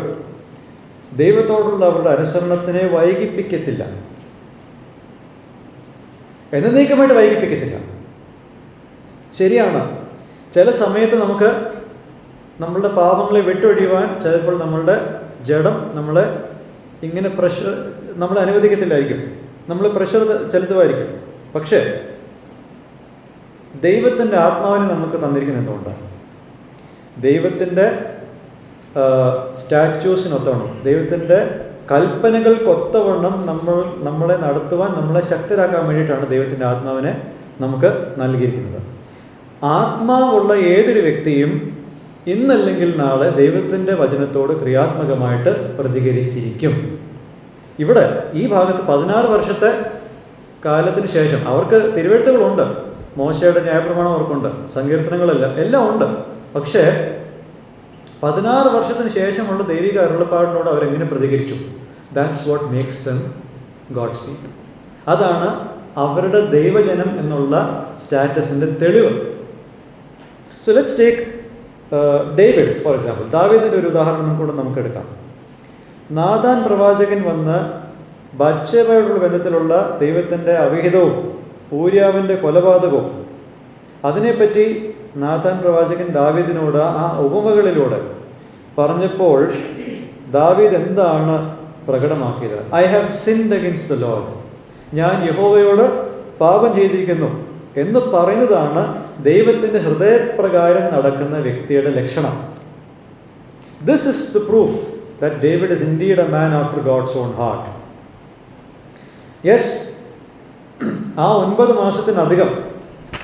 ദൈവത്തോടുള്ള അവരുടെ അനുസരണത്തിനെ വൈകിപ്പിക്കത്തില്ല, എന്നേക്കുമായിട്ട് വൈകിപ്പിക്കത്തില്ല. ശരിയാണ്, ചില സമയത്ത് നമുക്ക് നമ്മളുടെ പാപങ്ങളെ വിട്ടൊഴിയുവാൻ ചിലപ്പോൾ നമ്മളുടെ ജഡം നമ്മളെ ഇങ്ങനെ നമ്മളെ അനുവദിക്കത്തില്ലായിരിക്കും, നമ്മൾ പ്രഷർ ചെലുത്തുമായിരിക്കും. പക്ഷേ ദൈവത്തിൻ്റെ ആത്മാവിനെ നമുക്ക് തന്നിരിക്കുന്നത് എന്തുകൊണ്ടാണ്? ദൈവത്തിൻ്റെ സ്റ്റാറ്റ്യൂസിനൊത്തവണ്ണം, ദൈവത്തിൻ്റെ കൽപ്പനകൾക്കൊത്തവണ്ണം നമ്മളെ നടത്തുവാൻ, നമ്മളെ ശക്തരാക്കാൻ വേണ്ടിയിട്ടാണ് ദൈവത്തിൻ്റെ ആത്മാവിനെ നമുക്ക് നൽകിയിരിക്കുന്നത്. ആത്മാവുള്ള ഏതൊരു വ്യക്തിയും ഇന്നല്ലെങ്കിൽ നാളെ ദൈവത്തിൻ്റെ വചനത്തോട് ക്രിയാത്മകമായിട്ട് പ്രതികരിച്ചിരിക്കും. ഇവിടെ ഈ ഭാഗത്ത് 16 വർഷത്തെ കാലത്തിന് ശേഷം അവർക്ക് തിരുവെഴുത്തുകളുണ്ട്, മോശയുടെ ന്യായപ്രമാണം അവർക്കുണ്ട്, സങ്കീർത്തനങ്ങളെല്ലാം എല്ലാം ഉണ്ട്. പക്ഷേ 16 വർഷത്തിന് ശേഷമുള്ള ദൈവിക അരുളപ്പാടിനോട് അവരെങ്ങനെ പ്രതികരിച്ചു? That's what makes them God's people. അതാണ് അവരുടെ ദൈവജനം എന്നുള്ള സ്റ്റാറ്റസിൻ്റെ തെളിവ്. So let's take David for example. ദാവീദിൻ്റെ ഒരു ഉദാഹരണം കൂടെ നമുക്കെടുക്കാം. നാഥാൻ പ്രവാചകൻ വന്ന് ബത്ശേബയോടുള്ള ബന്ധത്തിലുള്ള ദൈവത്തിൻ്റെ അവിഹിതവും ഊര്യാവിൻ്റെ കൊലപാതകവും അതിനെപ്പറ്റി നാഥാൻ പ്രവാചകൻ ദാവീദിനോട് ആ ഉപമകളിലൂടെ പറഞ്ഞപ്പോൾ ദാവീദ് എന്താണ് പ്രകടമാക്കിയത്? I have sinned against the Lord, ഞാൻ യഹോവയോട് പാപം ചെയ്തിരിക്കുന്നു എന്ന് പറയുന്നതാണ് ദൈവത്തിൻ്റെ ഹൃദയപ്രകാരം നടക്കുന്ന വ്യക്തിയുടെ ലക്ഷണം. This is the proof that David is indeed a man after God's own heart. Yes, ആ 9 മാസത്തിനധികം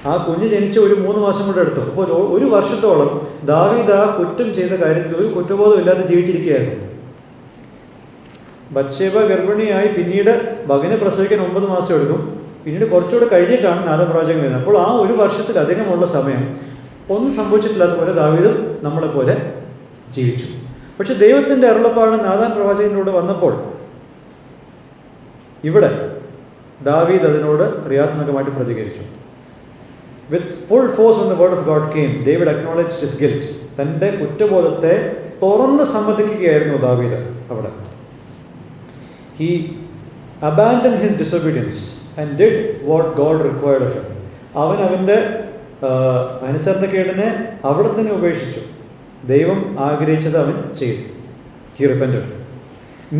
ആ കുഞ്ഞ് ജനിച്ച് ഒരു 3 മാസം കൂടെ എടുത്തു. അപ്പോൾ 1 വർഷത്തോളം ദാവീദ് ആ കുറ്റം ചെയ്ത കാര്യത്തിൽ ഒരു കുറ്റബോധം ഇല്ലാതെ ജീവിച്ചിരിക്കുകയായിരുന്നു. ബത്ശേബ ഗർഭിണിയായി പിന്നീട് മകനെ പ്രസവിക്കാൻ 9 മാസം എടുക്കും. പിന്നീട് കുറച്ചുകൂടെ കഴിഞ്ഞിട്ടാണ് നാഥാൻ പ്രവാചകൻ വരുന്നത്. അപ്പോൾ ആ 1 വർഷത്തിലധികമുള്ള സമയം ഒന്നും സംഭവിച്ചിട്ടില്ലാത്തതുപോലെ ദാവീദ് നമ്മളെപ്പോലെ ജീവിച്ചു. പക്ഷെ ദൈവത്തിൻ്റെ അരുളപ്പാട് നാഥാൻ പ്രവാചകനിലൂടെ വന്നപ്പോൾ ഇവിടെ ദാവീദ് അതിനോട് ക്രിയാത്മകമായിട്ട് പ്രതികരിച്ചു. With full force when the word of God came, David acknowledged his guilt. തൻ്റെ കുറ്റബോധത്തെ തുറന്ന് സമ്മതിക്കുകയായിരുന്നു ദാവീദ് അവിടെ. He abandoned his disobedience and did what God required of him. അവൻ്റെ അനുസരണക്കേടിനെ അവിടെ തന്നെ ഉപേക്ഷിച്ചു. ദൈവം ആഗ്രഹിച്ചത് അവൻ ചെയ്തു. He repented.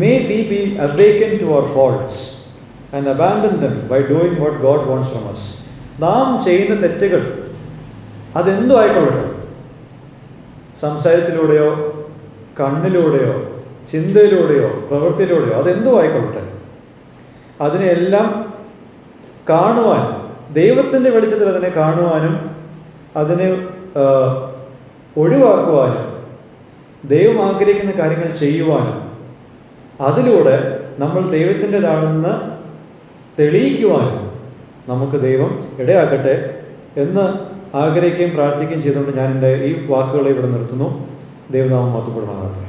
May we be awakened to our faults and abandon them by doing what God wants from us. നാം ചെയ്യുന്ന തെറ്റുകൾ അതെന്തോ ആയിക്കൊള്ളട്ടെ, സംസാരത്തിലൂടെയോ കണ്ണിലൂടെയോ ചിന്തയിലൂടെയോ പ്രവൃത്തിയിലൂടെയോ അതെന്തോ ആയിക്കൊള്ളട്ടെ, അതിനെല്ലാം കാണുവാൻ, ദൈവത്തിൻ്റെ വെളിച്ചത്തിൽ അതിനെ കാണുവാനും അതിനെ ഒഴിവാക്കുവാനും ദൈവം ആഗ്രഹിക്കുന്ന കാര്യങ്ങൾ ചെയ്യുവാനും അതിലൂടെ നമ്മൾ ദൈവത്തിൻ്റെതാണെന്ന് തെളിയിക്കുവാനും നമുക്ക് ദൈവം ഇടയാക്കട്ടെ എന്ന് ആഗ്രഹിക്കുകയും പ്രാർത്ഥിക്കുകയും ചെയ്തുകൊണ്ട് ഞാൻ എൻ്റെ ഈ വാക്കുകളെ ഇവിടെ നിർത്തുന്നു. ദൈവനാമം മഹത്വപ്പെടുമാറാകട്ടെ.